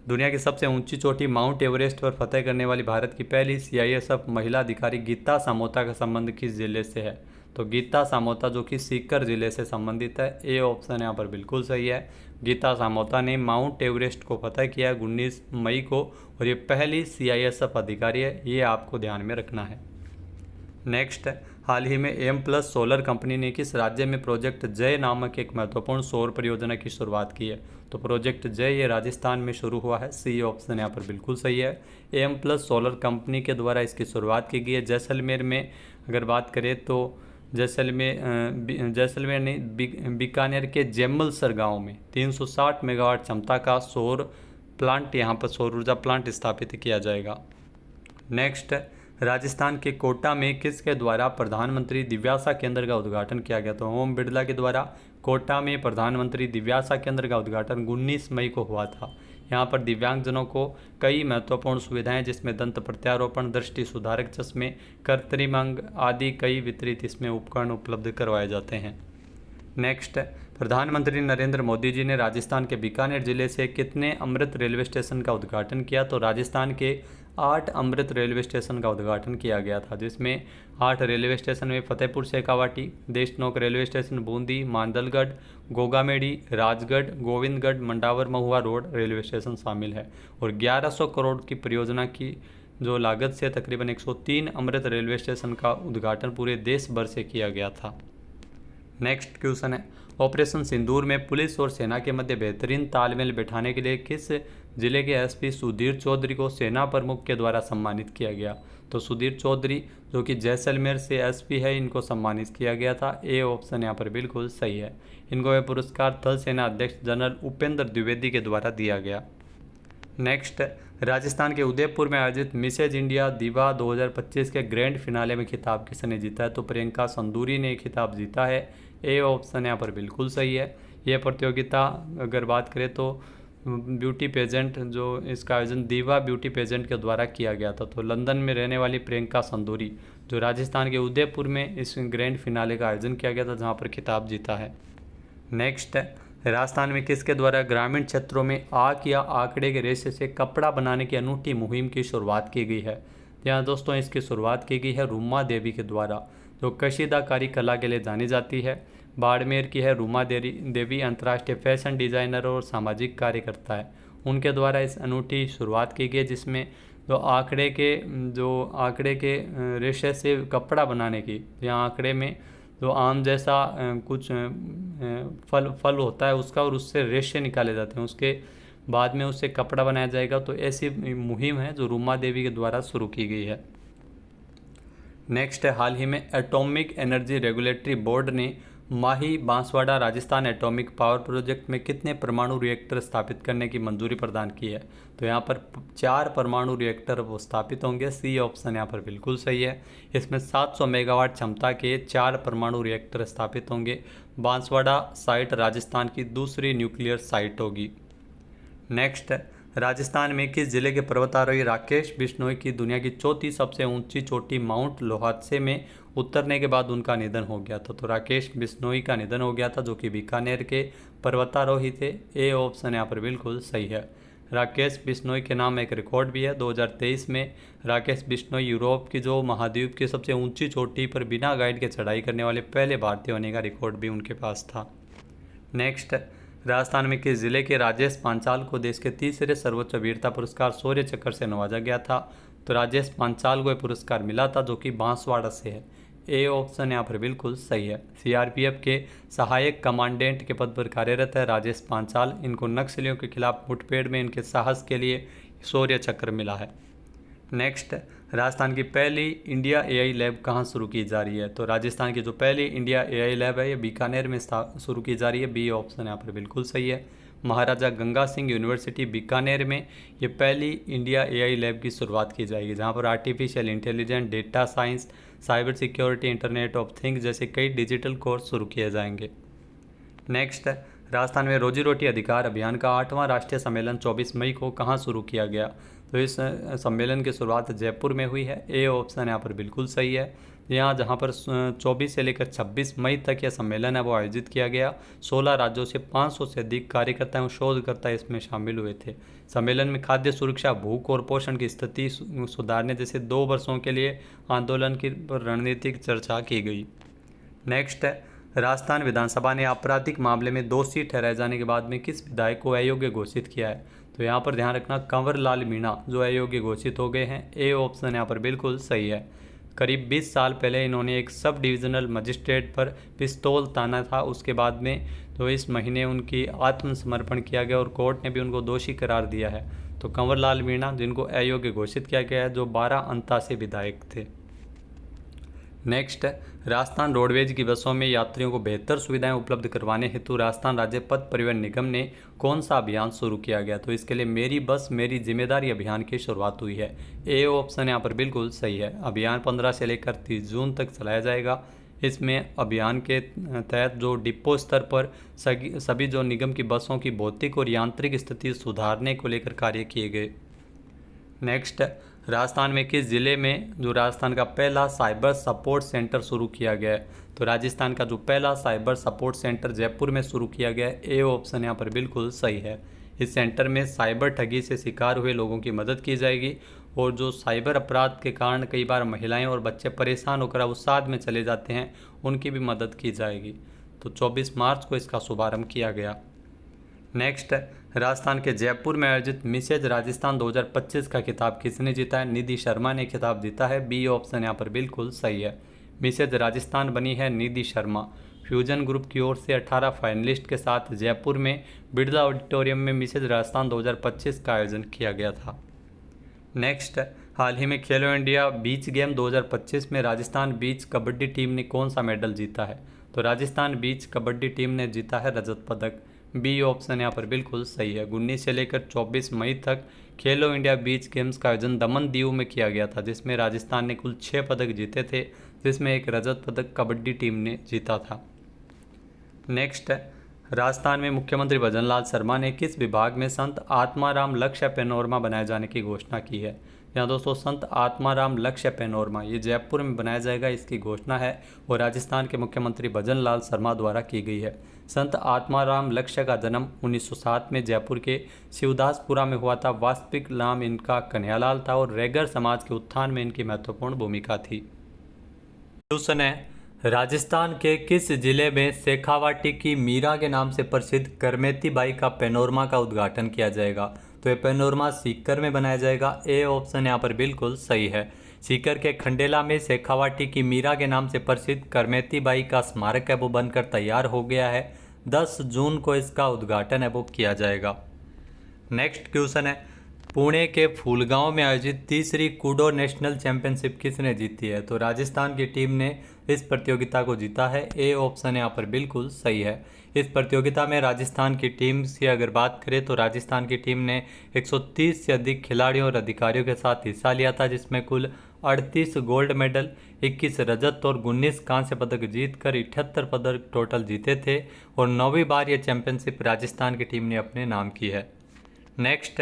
दुनिया की सबसे ऊंची चोटी माउंट एवरेस्ट पर फतह करने वाली भारत की पहली सीआईएसएफ महिला अधिकारी गीता सामोता का संबंध किस जिले से है? तो गीता सामोता जो कि सीकर जिले से संबंधित है। ए ऑप्शन यहाँ पर बिल्कुल सही है। गीता सामोता ने माउंट एवरेस्ट को फतह किया 19 मई को और ये पहली सीआईएसएफ अधिकारी है, ये आपको ध्यान में रखना है। नेक्स्ट है, हाल ही में एम प्लस सोलर कंपनी ने किस राज्य में प्रोजेक्ट जय नामक एक महत्वपूर्ण सौर परियोजना की शुरुआत की है? तो प्रोजेक्ट जय ये राजस्थान में शुरू हुआ है। सी ऑप्शन यहाँ पर बिल्कुल सही है। एम प्लस सोलर कंपनी के द्वारा इसकी शुरुआत की गई है। जैसलमेर में अगर बात करें तो जैसलमेर नहीं, बीकानेर के जेमलसर गांव में 360 मेगावाट क्षमता का सौर प्लांट, यहाँ पर सौर ऊर्जा प्लांट स्थापित किया जाएगा। नेक्स्ट, राजस्थान के कोटा में किसके द्वारा प्रधानमंत्री दिव्यासा केंद्र का उद्घाटन किया गया? तो ओम बिड़ला के द्वारा कोटा में प्रधानमंत्री दिव्यासा केंद्र का उद्घाटन 19 मई को हुआ था। यहाँ पर दिव्यांगजनों को कई महत्वपूर्ण सुविधाएं, जिसमें दंत प्रत्यारोपण, दृष्टि सुधारक चश्मे, कृत्रिम अंग आदि कई वितरित इसमें उपकरण उपलब्ध करवाए जाते हैं। नेक्स्ट, प्रधानमंत्री नरेंद्र मोदी जी ने राजस्थान के बीकानेर जिले से कितने अमृत रेलवे स्टेशन का उद्घाटन किया? तो राजस्थान के 8 अमृत रेलवे स्टेशन का उद्घाटन किया गया था, जिसमें 8 रेलवे स्टेशन में फतेहपुर शेखावाटी, देशनोक रेलवे स्टेशन, बूंदी, मांडलगढ़, गोगामेड़ी, राजगढ़, गोविंदगढ़, मंडावर महुआ रोड रेलवे स्टेशन शामिल है। और 1100 करोड़ की परियोजना की जो लागत से तकरीबन 103 अमृत रेलवे स्टेशन का उद्घाटन पूरे देश भर से किया गया था। नेक्स्ट क्वेश्चन है, ऑपरेशन सिंदूर में पुलिस और सेना के मध्य बेहतरीन तालमेल बैठाने के लिए किस जिले के एसपी सुधीर चौधरी को सेना प्रमुख के द्वारा सम्मानित किया गया? तो सुधीर चौधरी जो कि जैसलमेर से एसपी है, इनको सम्मानित किया गया था। ए ऑप्शन यहाँ पर बिल्कुल सही है। इनको यह पुरस्कार थल सेना अध्यक्ष जनरल उपेंद्र द्विवेदी के द्वारा दिया गया। नेक्स्ट, राजस्थान के उदयपुर में आयोजित मिसेज इंडिया दिवा 2025 के ग्रैंड फिनाले में खिताब किसने जीता है? तो प्रियंका संदूरी ने खिताब जीता है। ए ऑप्शन यहाँ पर बिल्कुल सही है। यह प्रतियोगिता अगर बात करें तो ब्यूटी पेजेंट, जो इसका आयोजन दीवा ब्यूटी पेजेंट के द्वारा किया गया था। तो लंदन में रहने वाली प्रियंका संदूरी जो राजस्थान के उदयपुर में इस ग्रैंड फिनाले का आयोजन किया गया था, जहाँ पर खिताब जीता है। नेक्स्ट, राजस्थान में किसके द्वारा ग्रामीण क्षेत्रों में आक या आंकड़े के रेशे से कपड़ा बनाने की अनूठी मुहिम की शुरुआत की गई है? यहाँ दोस्तों इसकी शुरुआत की गई है रूमा देवी के द्वारा, जो कशीदाकारी कला के लिए जानी जाती है। बाड़मेर की है रूमा देवी, अंतर्राष्ट्रीय फैशन डिज़ाइनर और सामाजिक कार्यकर्ता है। उनके द्वारा इस अनूठी शुरुआत की गई, जिसमें जो आंकड़े के रेशे से कपड़ा बनाने की, यहाँ आंकड़े में जो आम जैसा कुछ फल होता है उसका, और उससे रेशे निकाले जाते हैं, उसके बाद में उससे कपड़ा बनाया जाएगा। तो ऐसी मुहिम है जो रूमा देवी के द्वारा शुरू की गई है। नेक्स्ट है, हाल ही में एटॉमिक एनर्जी रेगुलेटरी बोर्ड ने Mahi Banswara Rajasthan atomic power project में कितने परमाणु रिएक्टर स्थापित करने की मंजूरी प्रदान की है? तो यहाँ पर 4 परमाणु रिएक्टर वो स्थापित होंगे। सी ऑप्शन यहाँ पर बिल्कुल सही है। इसमें 700 मेगावाट क्षमता के 4 परमाणु रिएक्टर स्थापित होंगे। बांसवाड़ा साइट राजस्थान की दूसरी न्यूक्लियर साइट होगी। नेक्स्ट, राजस्थान में किस जिले के पर्वतारोही राकेश बिश्नोई की दुनिया की चौथी सबसे ऊंची चोटी माउंट लोहात्से में उतरने के बाद उनका निधन हो गया था? तो राकेश बिश्नोई का निधन हो गया था, जो कि बीकानेर के पर्वतारोही थे। ए ऑप्शन यहाँ पर बिल्कुल सही है। राकेश बिश्नोई के नाम एक रिकॉर्ड भी है। 2023 में राकेश बिश्नोई यूरोप की जो महाद्वीप की सबसे ऊंची चोटी पर बिना गाइड के चढ़ाई करने वाले पहले भारतीय होने का रिकॉर्ड भी उनके पास था। नेक्स्ट, राजस्थान में किस जिले के राजेश पांचाल को देश के तीसरे सर्वोच्च वीरता पुरस्कार शौर्य चक्र से नवाजा गया था? तो राजेश पांचाल को यह पुरस्कार मिला था, जो कि बांसवाड़ा से है। ए ऑप्शन यहाँ पर बिल्कुल सही है। सीआरपीएफ के सहायक कमांडेंट के पद पर कार्यरत है राजेश पांचाल। इनको नक्सलियों के खिलाफ मुठभेड़ में इनके साहस के लिए शौर्य चक्र मिला है। नेक्स्ट, राजस्थान की पहली इंडिया एआई लैब कहाँ शुरू की जा रही है? तो राजस्थान की जो पहली इंडिया एआई लैब है ये बीकानेर में शुरू की जा रही है। बी ऑप्शन यहाँ पर बिल्कुल सही है। महाराजा गंगा सिंह यूनिवर्सिटी बीकानेर में ये पहली इंडिया एआई लैब की शुरुआत की जाएगी, जहाँ पर artificial intelligence, data science, cyber security, internet of things जैसे कई डिजिटल कोर्स शुरू किए जाएंगे। नेक्स्ट, राजस्थान में रोजी रोटी अधिकार अभियान का 8वां राष्ट्रीय सम्मेलन 24 मई को कहाँ शुरू किया गया? तो इस सम्मेलन की शुरुआत जयपुर में हुई है। ए ऑप्शन यहाँ पर बिल्कुल सही है। यहाँ जहाँ पर 24 से लेकर 26 मई तक यह सम्मेलन है वो आयोजित किया गया। 16 राज्यों से 500 से अधिक कार्यकर्ता एवं शोधकर्ता इसमें शामिल हुए थे। सम्मेलन में खाद्य सुरक्षा, भूख और पोषण की स्थिति सुधारने जैसे 2 वर्षों के लिए आंदोलन की रणनीतिक चर्चा की गई। नेक्स्ट, राजस्थान विधानसभा ने आपराधिक मामले में दोषी ठहराए जाने के बाद में किस विधायक को अयोग्य घोषित किया है? तो यहाँ पर ध्यान रखना, कंवर लाल मीणा जो अयोग्य घोषित हो गए हैं। ए ऑप्शन यहाँ पर बिल्कुल सही है। करीब 20 साल पहले इन्होंने एक सब डिविजनल मजिस्ट्रेट पर पिस्तौल ताना था। उसके बाद में तो इस महीने उनकी आत्मसमर्पण किया गया और कोर्ट ने भी उनको दोषी करार दिया है। तो कंवर लाल मीणा जिनको अयोग्य घोषित किया गया है, जो 12 अंता से विधायक थे। नेक्स्ट, राजस्थान रोडवेज की बसों में यात्रियों को बेहतर सुविधाएं उपलब्ध करवाने हेतु राजस्थान राज्य पथ परिवहन निगम ने कौन सा अभियान शुरू किया गया? तो इसके लिए मेरी बस मेरी जिम्मेदारी अभियान की शुरुआत हुई है। ए ऑप्शन यहाँ पर बिल्कुल सही है। अभियान 15 से लेकर 30 जून तक चलाया जाएगा। इसमें अभियान के तहत जो डिपो स्तर पर सभी जो निगम की बसों की भौतिक और यांत्रिक स्थिति सुधारने को लेकर कार्य किए गए। नेक्स्ट, राजस्थान में किस जिले में जो राजस्थान का पहला साइबर सपोर्ट सेंटर शुरू किया गया है? तो राजस्थान का जो पहला साइबर सपोर्ट सेंटर जयपुर में शुरू किया गया है। ए ऑप्शन यहाँ पर बिल्कुल सही है। इस सेंटर में साइबर ठगी से शिकार हुए लोगों की मदद की जाएगी और जो साइबर अपराध के कारण कई बार महिलाएं और बच्चे परेशान होकर अवसाद में चले जाते हैं, उनकी भी मदद की जाएगी। तो 24 मार्च को इसका शुभारंभ किया गया। नेक्स्ट, राजस्थान के जयपुर में आयोजित मिसेज राजस्थान 2025 का खिताब किसने जीता है? निधि शर्मा ने खिताब जीता है। बी ऑप्शन यहाँ पर बिल्कुल सही है। मिसेज राजस्थान बनी है निधि शर्मा। फ्यूजन ग्रुप की ओर से 18 फाइनलिस्ट के साथ जयपुर में बिरला ऑडिटोरियम में मिसेज राजस्थान 2025 का आयोजन किया गया था। नेक्स्ट, हाल ही में खेलो इंडिया बीच गेम 2025 में राजस्थान बीच कबड्डी टीम ने कौन सा मेडल जीता है? तो राजस्थान बीच कबड्डी टीम ने जीता है रजत पदक। बी ऑप्शन यहाँ पर बिल्कुल सही है। 19 से लेकर 24 मई तक खेलो इंडिया बीच गेम्स का आयोजन दमन दीव में किया गया था, जिसमें राजस्थान ने कुल 6 पदक जीते थे, जिसमें एक रजत पदक कबड्डी टीम ने जीता था। नेक्स्ट, राजस्थान में मुख्यमंत्री भजनलाल शर्मा ने किस विभाग में संत आत्माराम लक्ष्य पैनोरमा बनाए जाने की घोषणा की है? यहाँ दोस्तों संत आत्माराम लक्ष्य पैनोरमा ये जयपुर में बनाया जाएगा, इसकी घोषणा है और राजस्थान के मुख्यमंत्री भजनलाल शर्मा द्वारा की गई है। संत आत्माराम लक्ष्य का जन्म 1907 में जयपुर के शिवदासपुरा में हुआ था। वास्तविक नाम इनका कन्हैयालाल था और रैगर समाज के उत्थान में इनकी महत्वपूर्ण भूमिका थी। क्वेश्चन है, राजस्थान के किस जिले में शेखावाटी की मीरा के नाम से प्रसिद्ध करमेती बाई का पैनोरमा का उद्घाटन किया जाएगा? तो ये पैनोरमा सीकर में बनाया जाएगा। ए ऑप्शन यहाँ पर बिल्कुल सही है। सीकर के खंडेला में शेखावाटी की मीरा के नाम से प्रसिद्ध करमेती बाई का स्मारक है वो बनकर तैयार हो गया है। 10 जून को इसका उद्घाटन है वो किया जाएगा। नेक्स्ट क्वेश्चन है, पुणे के फूलगांव में आयोजित तीसरी कूडो नेशनल चैंपियनशिप किसने जीती है? तो राजस्थान की टीम ने इस प्रतियोगिता को जीता है। ए ऑप्शन यहाँ पर बिल्कुल सही है। इस प्रतियोगिता में राजस्थान की टीम की अगर बात करें तो राजस्थान की टीम ने 130 से अधिक खिलाड़ियों और अधिकारियों के साथ हिस्सा लिया था, जिसमें कुल 38 गोल्ड मेडल, 21 रजत और 19 कांस्य पदक जीतकर 78 पदक टोटल जीते थे और 9वीं बार ये चैंपियनशिप राजस्थान की टीम ने अपने नाम की है। नेक्स्ट,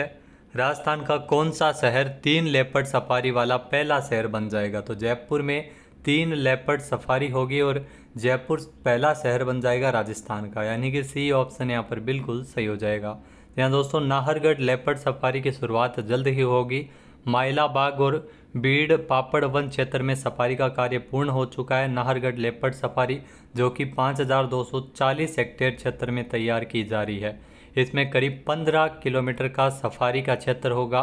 राजस्थान का कौन सा शहर 3 लेपर्ड सफारी वाला पहला शहर बन जाएगा? तो जयपुर में 3 लेपर्ड सफारी होगी और जयपुर पहला शहर बन जाएगा राजस्थान का, यानी कि सी ऑप्शन यहाँ पर बिल्कुल सही हो जाएगा। यहाँ दोस्तों नाहरगढ़ लेपर्ड सफारी की शुरुआत जल्द ही होगी। माइलाबाग और बीड़ पापड़ वन क्षेत्र में सफारी का कार्य पूर्ण हो चुका है। नाहरगढ़ लेपर्ड सफारी जो कि 5240 हेक्टेयर क्षेत्र में तैयार की जा रही है। इसमें करीब 15 किलोमीटर का सफारी का क्षेत्र होगा।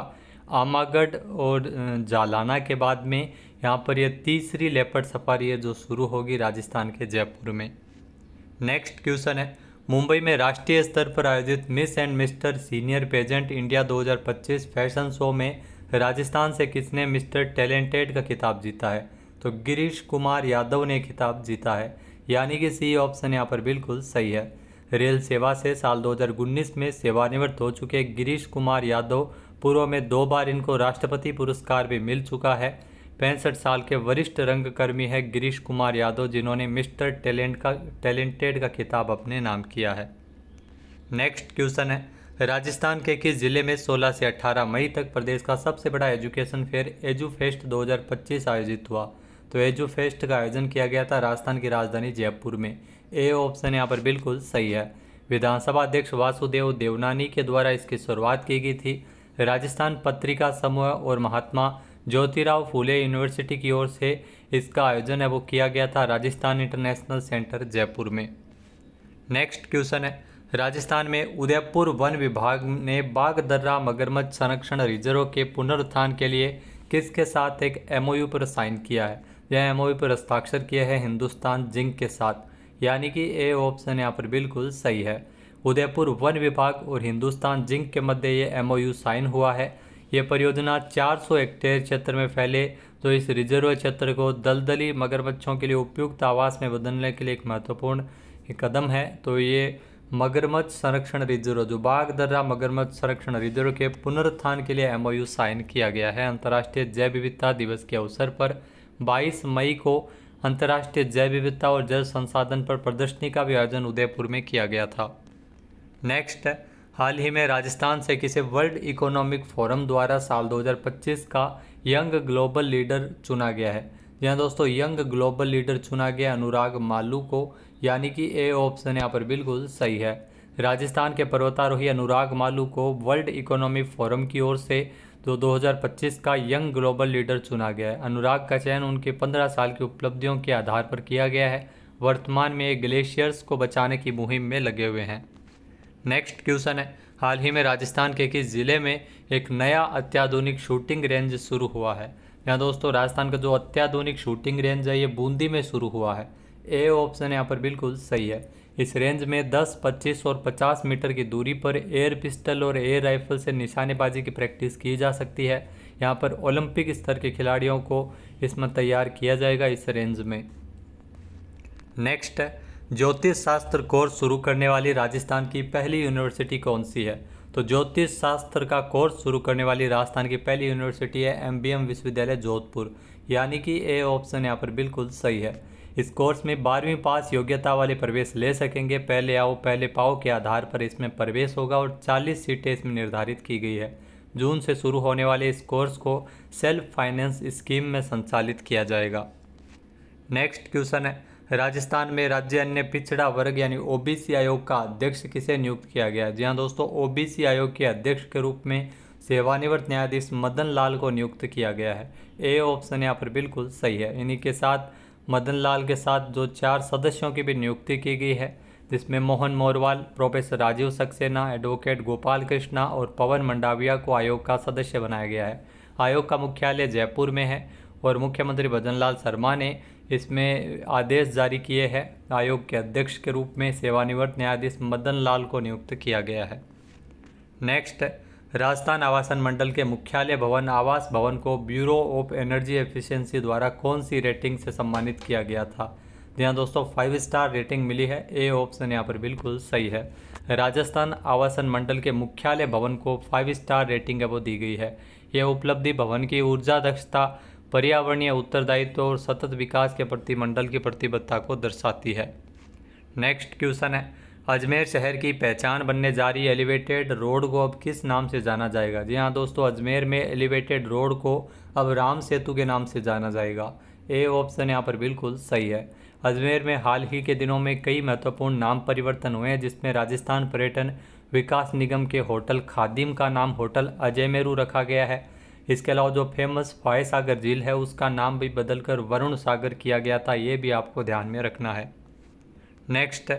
आमागढ़ और जालाना के बाद में यहाँ पर यह तीसरी लेपर्ड सफारी है जो शुरू होगी राजस्थान के जयपुर में। नेक्स्ट क्वेश्चन है, मुंबई में राष्ट्रीय स्तर पर आयोजित miss and mister senior pageant India 2025 fashion show में राजस्थान से किसने मिस्टर टैलेंटेड का खिताब जीता है? तो गिरीश कुमार यादव ने खिताब जीता है, यानी कि सी ऑप्शन यहाँ पर बिल्कुल सही है। रेल सेवा से साल 2019 में सेवानिवृत्त हो चुके गिरीश कुमार यादव पूर्व में 2 बार इनको राष्ट्रपति पुरस्कार भी मिल चुका है। 65 साल के वरिष्ठ रंगकर्मी है गिरीश कुमार यादव, जिन्होंने मिस्टर टैलेंटेड का खिताब अपने नाम किया है। नेक्स्ट क्वेश्चन है, राजस्थान के किस जिले में 16 से 18 मई तक प्रदेश का सबसे बड़ा एजुकेशन फेयर एजुफेस्ट 2025 आयोजित हुआ? तो एजुफेस्ट का आयोजन किया गया था राजस्थान की राजधानी जयपुर में। ए ऑप्शन यहाँ पर बिल्कुल सही है। विधानसभा अध्यक्ष वासुदेव देवनानी के द्वारा इसकी शुरुआत की गई थी। राजस्थान पत्रिका समूह और महात्मा ज्योतिराव फूले यूनिवर्सिटी की ओर से इसका आयोजन है वो किया गया था राजस्थान इंटरनेशनल सेंटर जयपुर में। नेक्स्ट क्वेश्चन है, राजस्थान में उदयपुर वन विभाग ने बाघ दर्रा मगरमच्छ संरक्षण रिजर्व के पुनरुत्थान के लिए किसके साथ एक एमओयू पर साइन किया है? यह एमओयू पर हस्ताक्षर किया है हिंदुस्तान जिंक के साथ, यानी कि ए ऑप्शन यहाँ पर बिल्कुल सही है। उदयपुर वन विभाग और हिंदुस्तान जिंक के मध्य ये एमओयू साइन हुआ है। ये परियोजना 400 हेक्टेयर क्षेत्र में फैले जो इस रिजर्व क्षेत्र को दलदली मगरमच्छों के लिए उपयुक्त आवास में बदलने के लिए एक महत्वपूर्ण कदम है। तो ये मगरमच्छ संरक्षण रिजर्व जो बाघ दर्रा मगरमच्छ संरक्षण रिजर्व के पुनरुत्थान के लिए एमओयू साइन किया गया है। अंतर्राष्ट्रीय जैव विविधता दिवस के अवसर पर 22 मई को अंतर्राष्ट्रीय जैव विविधता और जल संसाधन पर प्रदर्शनी का भी आयोजन उदयपुर में किया गया था। नेक्स्ट है, हाल ही में राजस्थान से किसे वर्ल्ड इकोनॉमिक फोरम द्वारा साल 2025 का यंग ग्लोबल लीडर चुना गया है? यहाँ दोस्तों यंग ग्लोबल लीडर चुना गया अनुराग मालू को, यानी कि ए ऑप्शन यहाँ पर बिल्कुल सही है। राजस्थान के पर्वतारोही अनुराग मालू को वर्ल्ड इकोनॉमिक फोरम की ओर से जो 2025 का यंग ग्लोबल लीडर चुना गया है। अनुराग का चयन उनके 15 साल की उपलब्धियों के आधार पर किया गया है। वर्तमान में ये ग्लेशियर्स को बचाने की मुहिम में लगे हुए हैं। नेक्स्ट क्वेश्चन है, हाल ही में राजस्थान के किस जिले में एक नया अत्याधुनिक शूटिंग रेंज शुरू हुआ है? यहाँ दोस्तों राजस्थान का जो अत्याधुनिक शूटिंग रेंज है ये बूंदी में शुरू हुआ है। ए ऑप्शन यहाँ पर बिल्कुल सही है। इस रेंज में 10, 25 और 50 मीटर की दूरी पर एयर पिस्टल और एयर राइफल से निशानेबाजी की प्रैक्टिस की जा सकती है। यहाँ पर ओलंपिक स्तर के खिलाड़ियों को इसमें तैयार किया जाएगा इस रेंज में। नेक्स्ट है, ज्योतिष शास्त्र कोर्स शुरू करने वाली राजस्थान की पहली यूनिवर्सिटी कौन सी है? तो ज्योतिष शास्त्र का कोर्स शुरू करने वाली राजस्थान की पहली यूनिवर्सिटी है एमबीएम विश्वविद्यालय जोधपुर, यानी कि ए ऑप्शन यहाँ पर बिल्कुल सही है। इस कोर्स में 12वीं पास योग्यता वाले प्रवेश ले सकेंगे। पहले आओ पहले पाओ के आधार पर इसमें प्रवेश होगा और 40 सीटें इसमें निर्धारित की गई है। जून से शुरू होने वाले इस कोर्स को सेल्फ फाइनेंस स्कीम में संचालित किया जाएगा। नेक्स्ट क्वेश्चन है, राजस्थान में राज्य अन्य पिछड़ा वर्ग यानी ओबीसी आयोग का अध्यक्ष किसे नियुक्त किया गया है? जी हाँ दोस्तों, ओबीसी आयोग के अध्यक्ष के रूप में सेवानिवृत्त न्यायाधीश मदन लाल को नियुक्त किया गया है। ए ऑप्शन यहाँ पर बिल्कुल सही है। इन्हीं के साथ मदन लाल के साथ जो 4 सदस्यों की भी नियुक्ति की गई है, जिसमें मोहन मोरवाल, प्रोफेसर राजीव सक्सेना, एडवोकेट गोपाल कृष्णा और पवन मंडाविया को आयोग का सदस्य बनाया गया है। आयोग का मुख्यालय जयपुर में है और मुख्यमंत्री भजनलाल शर्मा ने इसमें आदेश जारी किए हैं। आयोग के अध्यक्ष के रूप में सेवानिवृत्त न्यायाधीश मदन लाल को नियुक्त किया गया है। नेक्स्ट, राजस्थान आवासन मंडल के मुख्यालय भवन आवास भवन को ब्यूरो ऑफ एनर्जी एफिशिएंसी द्वारा कौन सी रेटिंग से सम्मानित किया गया था? जी हाँ दोस्तों, 5 स्टार रेटिंग मिली है। ए ऑप्शन यहाँ पर बिल्कुल सही है। राजस्थान आवासन मंडल के मुख्यालय भवन को 5 स्टार रेटिंग है वो दी गई है। यह उपलब्धि भवन की ऊर्जा दक्षता, पर्यावरणीय उत्तरदायित्व और सतत विकास के प्रति मंडल की प्रतिबद्धता को दर्शाती है। नेक्स्ट क्वेश्चन है, अजमेर शहर की पहचान बनने जा रही एलिवेटेड रोड को अब किस नाम से जाना जाएगा? जी हाँ दोस्तों, अजमेर में एलिवेटेड रोड को अब राम सेतु के नाम से जाना जाएगा। ए ऑप्शन यहाँ पर बिल्कुल सही है। अजमेर में हाल ही के दिनों में कई महत्वपूर्ण नाम परिवर्तन हुए हैं, जिसमें राजस्थान पर्यटन विकास निगम के होटल खादिम का नाम होटल अजय मेरू रखा गया है। इसके अलावा जो फेमस फॉय सागर झील है उसका नाम भी बदलकर वरुण सागर किया गया था, ये भी आपको ध्यान में रखना है। नेक्स्ट,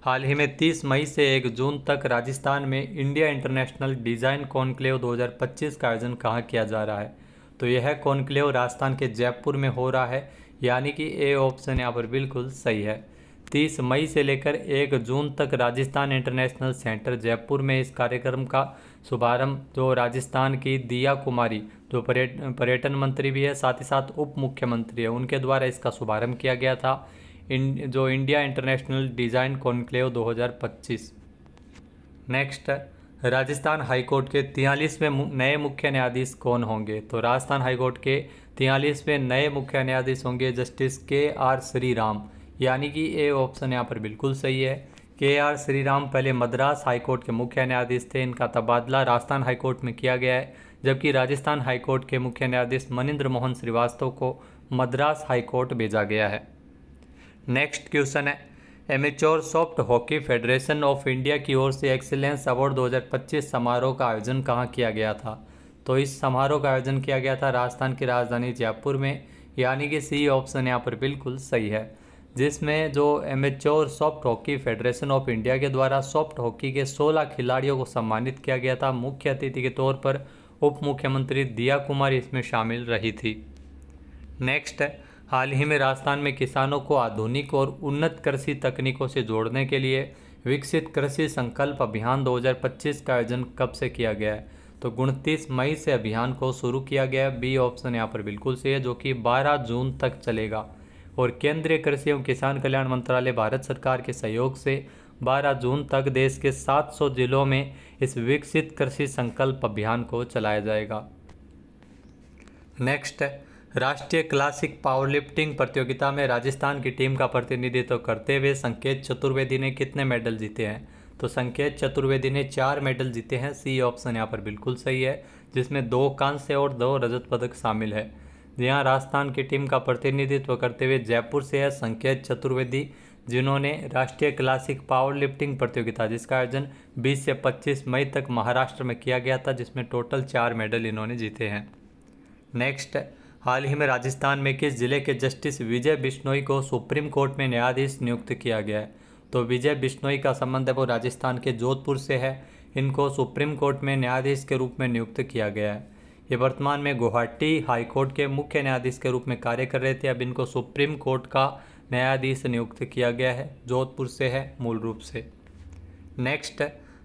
हाल ही में 30 मई से 1 जून तक राजस्थान में इंडिया इंटरनेशनल डिज़ाइन कॉन्क्लेव 2025 का आयोजन कहाँ किया जा रहा है? तो यह कॉन्क्लेव राजस्थान के जयपुर में हो रहा है, यानी कि ए ऑप्शन यहाँ पर बिल्कुल सही है। 30 मई से लेकर 1 जून तक राजस्थान इंटरनेशनल सेंटर जयपुर में इस कार्यक्रम का शुभारंभ जो राजस्थान की दिया कुमारी जो पर्यटन मंत्री भी है, साथ ही साथ उप मुख्यमंत्री है, उनके द्वारा इसका शुभारंभ किया गया था। जो India international design conclave 2025। Next, Rajasthan high court के 43वें नए मुख्य न्यायाधीश कौन होंगे? तो राजस्थान हाईकोर्ट के 43वें नए मुख्य न्यायाधीश होंगे जस्टिस KR श्रीराम, यानी कि ए ऑप्शन यहाँ पर बिल्कुल सही है। KR श्रीराम पहले मद्रास हाईकोर्ट के मुख्य न्यायाधीश थे, इनका तबादला राजस्थान हाईकोर्ट में किया गया है, जबकि राजस्थान हाईकोर्ट के मुख्य न्यायाधीश मनिंद्र मोहन श्रीवास्तव को मद्रास हाईकोर्ट भेजा गया है। नेक्स्ट क्वेश्चन है, amateur soft hockey federation of India की ओर से एक्सीलेंस अवार्ड 2025 समारोह का आयोजन कहाँ किया गया था? तो इस समारोह का आयोजन किया गया था राजस्थान की राजधानी जयपुर में, यानी कि सी ऑप्शन यहाँ पर बिल्कुल सही है, जिसमें जो amateur soft hockey federation of India के द्वारा सॉफ्ट हॉकी के 16 खिलाड़ियों को सम्मानित किया गया था। मुख्य अतिथि के तौर पर उप मुख्यमंत्री दिया कुमारी इसमें शामिल रही थी। नेक्स्ट, हाल ही में राजस्थान में किसानों को आधुनिक और उन्नत कृषि तकनीकों से जोड़ने के लिए विकसित कृषि संकल्प अभियान 2025 का आयोजन कब से किया गया है? तो 29 मई से अभियान को शुरू किया गया है, बी ऑप्शन यहाँ पर बिल्कुल सही है, जो कि 12 जून तक चलेगा। और केंद्रीय कृषि एवं किसान कल्याण मंत्रालय भारत सरकार के सहयोग से 12 जून तक देश के 700 जिलों में इस विकसित कृषि संकल्प अभियान को चलाया जाएगा। नेक्स्ट, राष्ट्रीय क्लासिक पावरलिफ्टिंग प्रतियोगिता में राजस्थान की टीम का प्रतिनिधित्व करते हुए संकेत चतुर्वेदी ने कितने मेडल जीते हैं? तो संकेत चतुर्वेदी ने 4 मेडल जीते हैं, सी ऑप्शन यहाँ पर बिल्कुल सही है, जिसमें 2 कांस्य और 2 रजत पदक शामिल है। यहाँ राजस्थान की टीम का प्रतिनिधित्व करते हुए जयपुर से है संकेत चतुर्वेदी, जिन्होंने राष्ट्रीय क्लासिक पावरलिफ्टिंग प्रतियोगिता जिसका आयोजन 20 से 25 मई तक महाराष्ट्र में किया गया था, जिसमें टोटल 4 मेडल इन्होंने जीते हैं। नेक्स्ट, हाल ही में राजस्थान में किस जिले के जस्टिस विजय बिश्नोई को सुप्रीम कोर्ट में न्यायाधीश नियुक्त किया गया है? तो विजय बिश्नोई का संबंध है वो राजस्थान के जोधपुर से है, इनको सुप्रीम कोर्ट में न्यायाधीश के रूप में नियुक्त किया गया है। ये वर्तमान में गुवाहाटी हाईकोर्ट के मुख्य न्यायाधीश के रूप में कार्य कर रहे थे, अब इनको सुप्रीम कोर्ट का न्यायाधीश नियुक्त किया गया है, जोधपुर से है मूल रूप से। नेक्स्ट,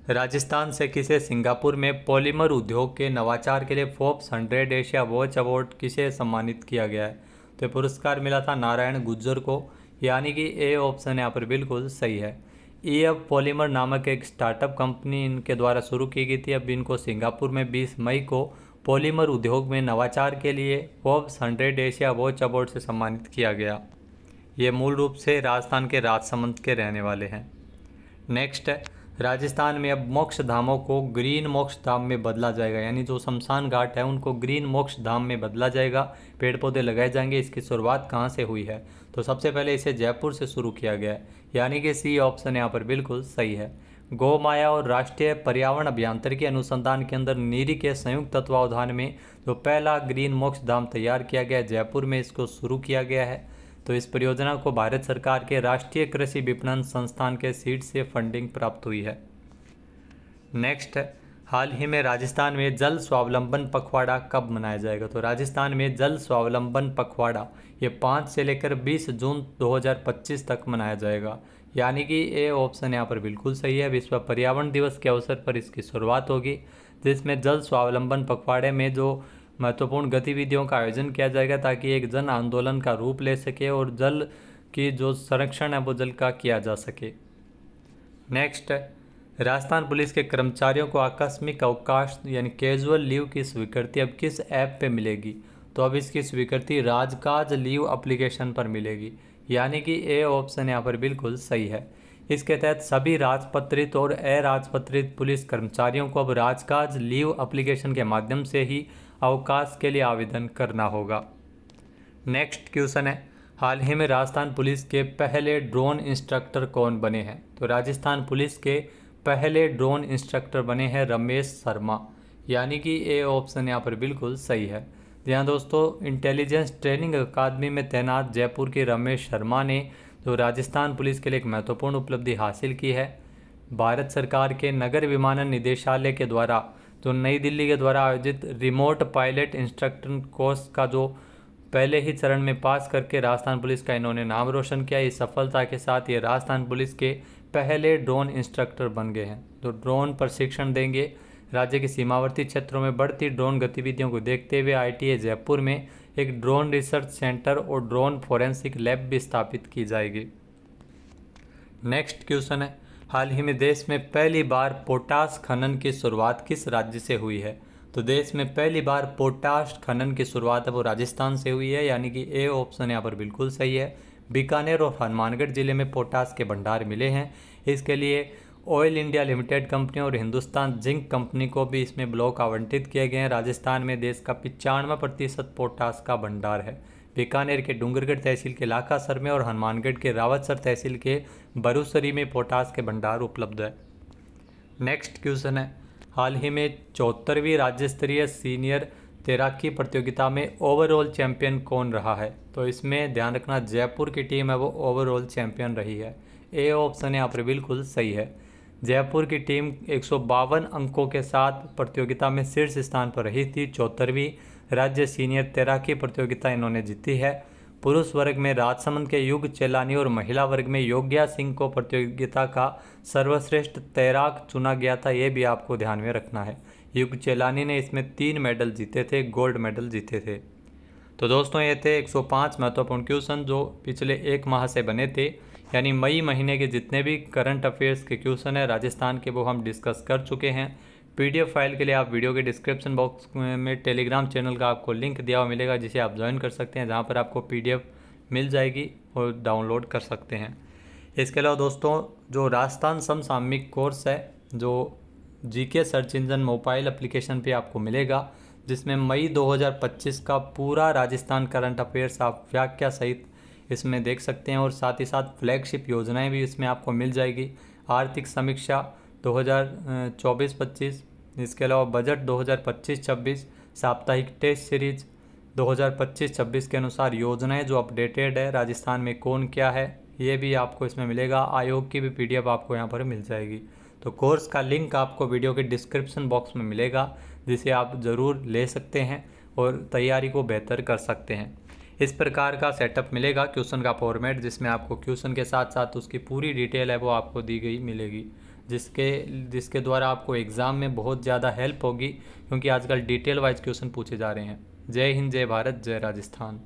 राजस्थान से किसे सिंगापुर में पॉलीमर उद्योग के नवाचार के लिए फोर्ब्स 100 एशिया वॉच अवार्ड किसे सम्मानित किया गया है? तो पुरस्कार मिला था नारायण गुज्जर को, यानी कि ए ऑप्शन यहाँ पर बिल्कुल सही है। अब पॉलीमर नामक एक स्टार्टअप कंपनी इनके द्वारा शुरू की गई थी, अब इनको सिंगापुर में 20 मई को पॉलीमर उद्योग में नवाचार के लिए फोर्ब्स 100 एशिया वॉच अवार्ड से सम्मानित किया गया। ये मूल रूप से राजस्थान के राजसमंद के रहने वाले हैं। नेक्स्ट, राजस्थान में अब मोक्ष धामों को ग्रीन मोक्ष धाम में बदला जाएगा, यानी जो शमशान घाट है उनको ग्रीन मोक्ष धाम में बदला जाएगा, पेड़ पौधे लगाए जाएंगे। इसकी शुरुआत कहाँ से हुई है? तो सबसे पहले इसे जयपुर से शुरू किया गया है, यानी कि सी ऑप्शन यहाँ पर बिल्कुल सही है। गौ माया और राष्ट्रीय पर्यावरण अभियांत्रिकी अनुसंधान के अंदर नीरी के संयुक्त तत्वावधान में जो पहला ग्रीन मोक्ष धाम तैयार किया गया है जयपुर में, इसको शुरू किया गया है। तो इस परियोजना को भारत सरकार के राष्ट्रीय कृषि विपणन संस्थान के सीड से फंडिंग प्राप्त हुई है। नेक्स्ट, हाल ही में राजस्थान में जल स्वावलंबन पखवाड़ा कब मनाया जाएगा? तो राजस्थान में जल स्वावलंबन पखवाड़ा ये 5 से लेकर 20 जून 2025 तक मनाया जाएगा, यानी कि ए ऑप्शन यहाँ पर बिल्कुल सही है। विश्व पर्यावरण दिवस के अवसर पर इसकी शुरुआत होगी, जिसमें जल स्वावलंबन पखवाड़े में जो महत्वपूर्ण गतिविधियों का आयोजन किया जाएगा ताकि एक जन आंदोलन का रूप ले सके और जल की जो संरक्षण है वो जल का किया जा सके। नेक्स्ट, राजस्थान पुलिस के कर्मचारियों को आकस्मिक अवकाश यानी कैजुअल लीव की स्वीकृति अब किस ऐप पे मिलेगी? तो अब इसकी स्वीकृति राजकाज लीव एप्लीकेशन पर मिलेगी, यानी कि ए ऑप्शन यहाँ पर बिल्कुल सही है। इसके तहत सभी राजपत्रित और अराजपत्रित पुलिस कर्मचारियों को अब राजकाज लीव एप्लीकेशन के माध्यम से ही अवकाश के लिए आवेदन करना होगा। नेक्स्ट क्वेश्चन है, हाल ही में राजस्थान पुलिस के पहले ड्रोन इंस्ट्रक्टर कौन बने हैं? तो राजस्थान पुलिस के पहले ड्रोन इंस्ट्रक्टर बने हैं रमेश शर्मा, यानी कि ए ऑप्शन यहाँ पर बिल्कुल सही है। जी हाँ दोस्तों, इंटेलिजेंस ट्रेनिंग अकादमी में तैनात जयपुर के रमेश शर्मा ने जो राजस्थान पुलिस के लिए एक महत्वपूर्ण उपलब्धि हासिल की है। भारत सरकार के नगर विमानन निदेशालय के द्वारा जो नई दिल्ली के द्वारा आयोजित रिमोट पायलट इंस्ट्रक्टर कोर्स का जो पहले ही चरण में पास करके राजस्थान पुलिस का इन्होंने नाम रोशन किया। इस सफलता के साथ ये राजस्थान पुलिस के पहले ड्रोन इंस्ट्रक्टर बन गए हैं, जो ड्रोन प्रशिक्षण देंगे। राज्य के सीमावर्ती क्षेत्रों में बढ़ती ड्रोन गतिविधियों को देखते हुए ITA जयपुर में एक ड्रोन रिसर्च सेंटर और ड्रोन फोरेंसिक लैब भी स्थापित की जाएगी। नेक्स्ट क्वेश्चन है, हाल ही में देश में पहली बार पोटाश खनन की शुरुआत किस राज्य से हुई है? तो देश में पहली बार पोटाश खनन की शुरुआत है वो राजस्थान से हुई है, यानी कि ए ऑप्शन यहाँ पर बिल्कुल सही है। बीकानेर और हनुमानगढ़ जिले में पोटाश के भंडार मिले हैं। इसके लिए ऑयल इंडिया लिमिटेड कंपनी और हिंदुस्तान जिंक कंपनी को भी इसमें ब्लॉक आवंटित किए गए हैं। राजस्थान में देश का 95% पोटाश का भंडार है। बीकानेर के डूंगरगढ़ तहसील के लाखासर में और हनुमानगढ़ के रावतसर तहसील के बरुसरी में पोटाश के भंडार उपलब्ध है। नेक्स्ट क्वेश्चन है, हाल ही में 74वीं राज्य स्तरीय सीनियर तैराकी प्रतियोगिता में ओवरऑल चैंपियन कौन रहा है? तो इसमें ध्यान रखना, जयपुर की टीम है वो ओवरऑल चैंपियन रही है। ए ऑप्शन यहाँ पर बिल्कुल सही है। जयपुर की टीम 152 अंकों के साथ प्रतियोगिता में शीर्ष स्थान पर रही थी। 74वीं राज्य सीनियर तैराकी प्रतियोगिता इन्होंने जीती है। पुरुष वर्ग में राजसमंद के युग चेलानी और महिला वर्ग में योग्या सिंह को प्रतियोगिता का सर्वश्रेष्ठ तैराक चुना गया था, ये भी आपको ध्यान में रखना है। युग चेलानी ने इसमें 3 मेडल जीते थे, गोल्ड मेडल जीते थे। तो दोस्तों ये थे 105 महत्वपूर्ण क्वेश्चन जो पिछले 1 माह से बने थे, यानी मई महीने के जितने भी करंट अफेयर्स के क्वेश्चन है राजस्थान के वो हम डिस्कस कर चुके हैं। PDF फाइल के लिए आप वीडियो के डिस्क्रिप्शन बॉक्स में टेलीग्राम चैनल का आपको लिंक दिया हुआ मिलेगा, जिसे आप ज्वाइन कर सकते हैं, जहां पर आपको PDF मिल जाएगी और डाउनलोड कर सकते हैं। इसके अलावा दोस्तों जो राजस्थान समसामयिक कोर्स है जो GK search engine mobile application पे आपको मिलेगा, जिसमें मई 2025 का पूरा राजस्थान करंट अफेयर्स आप व्याख्या सहित इसमें देख सकते हैं और साथ ही साथ फ्लैगशिप योजनाएं भी इसमें आपको मिल जाएगी। आर्थिक समीक्षा 2024-25, इसके अलावा बजट 2025-26, साप्ताहिक टेस्ट सीरीज 2025-26 के अनुसार योजनाएं जो अपडेटेड है राजस्थान में कौन क्या है ये भी आपको इसमें मिलेगा। आयोग की भी PDF आपको यहाँ पर मिल जाएगी। तो कोर्स का लिंक आपको वीडियो के डिस्क्रिप्शन बॉक्स में मिलेगा, जिसे आप ज़रूर ले सकते हैं और तैयारी को बेहतर कर सकते हैं। इस प्रकार का सेटअप मिलेगा, क्वेश्चन का फॉर्मेट, जिसमें आपको क्वेश्चन के साथ साथ उसकी पूरी डिटेल है वो आपको दी गई मिलेगी, जिसके द्वारा आपको एग्ज़ाम में बहुत ज़्यादा हेल्प होगी, क्योंकि आजकल डिटेल वाइज क्वेश्चन पूछे जा रहे हैं। जय हिंद, जय भारत, जय राजस्थान।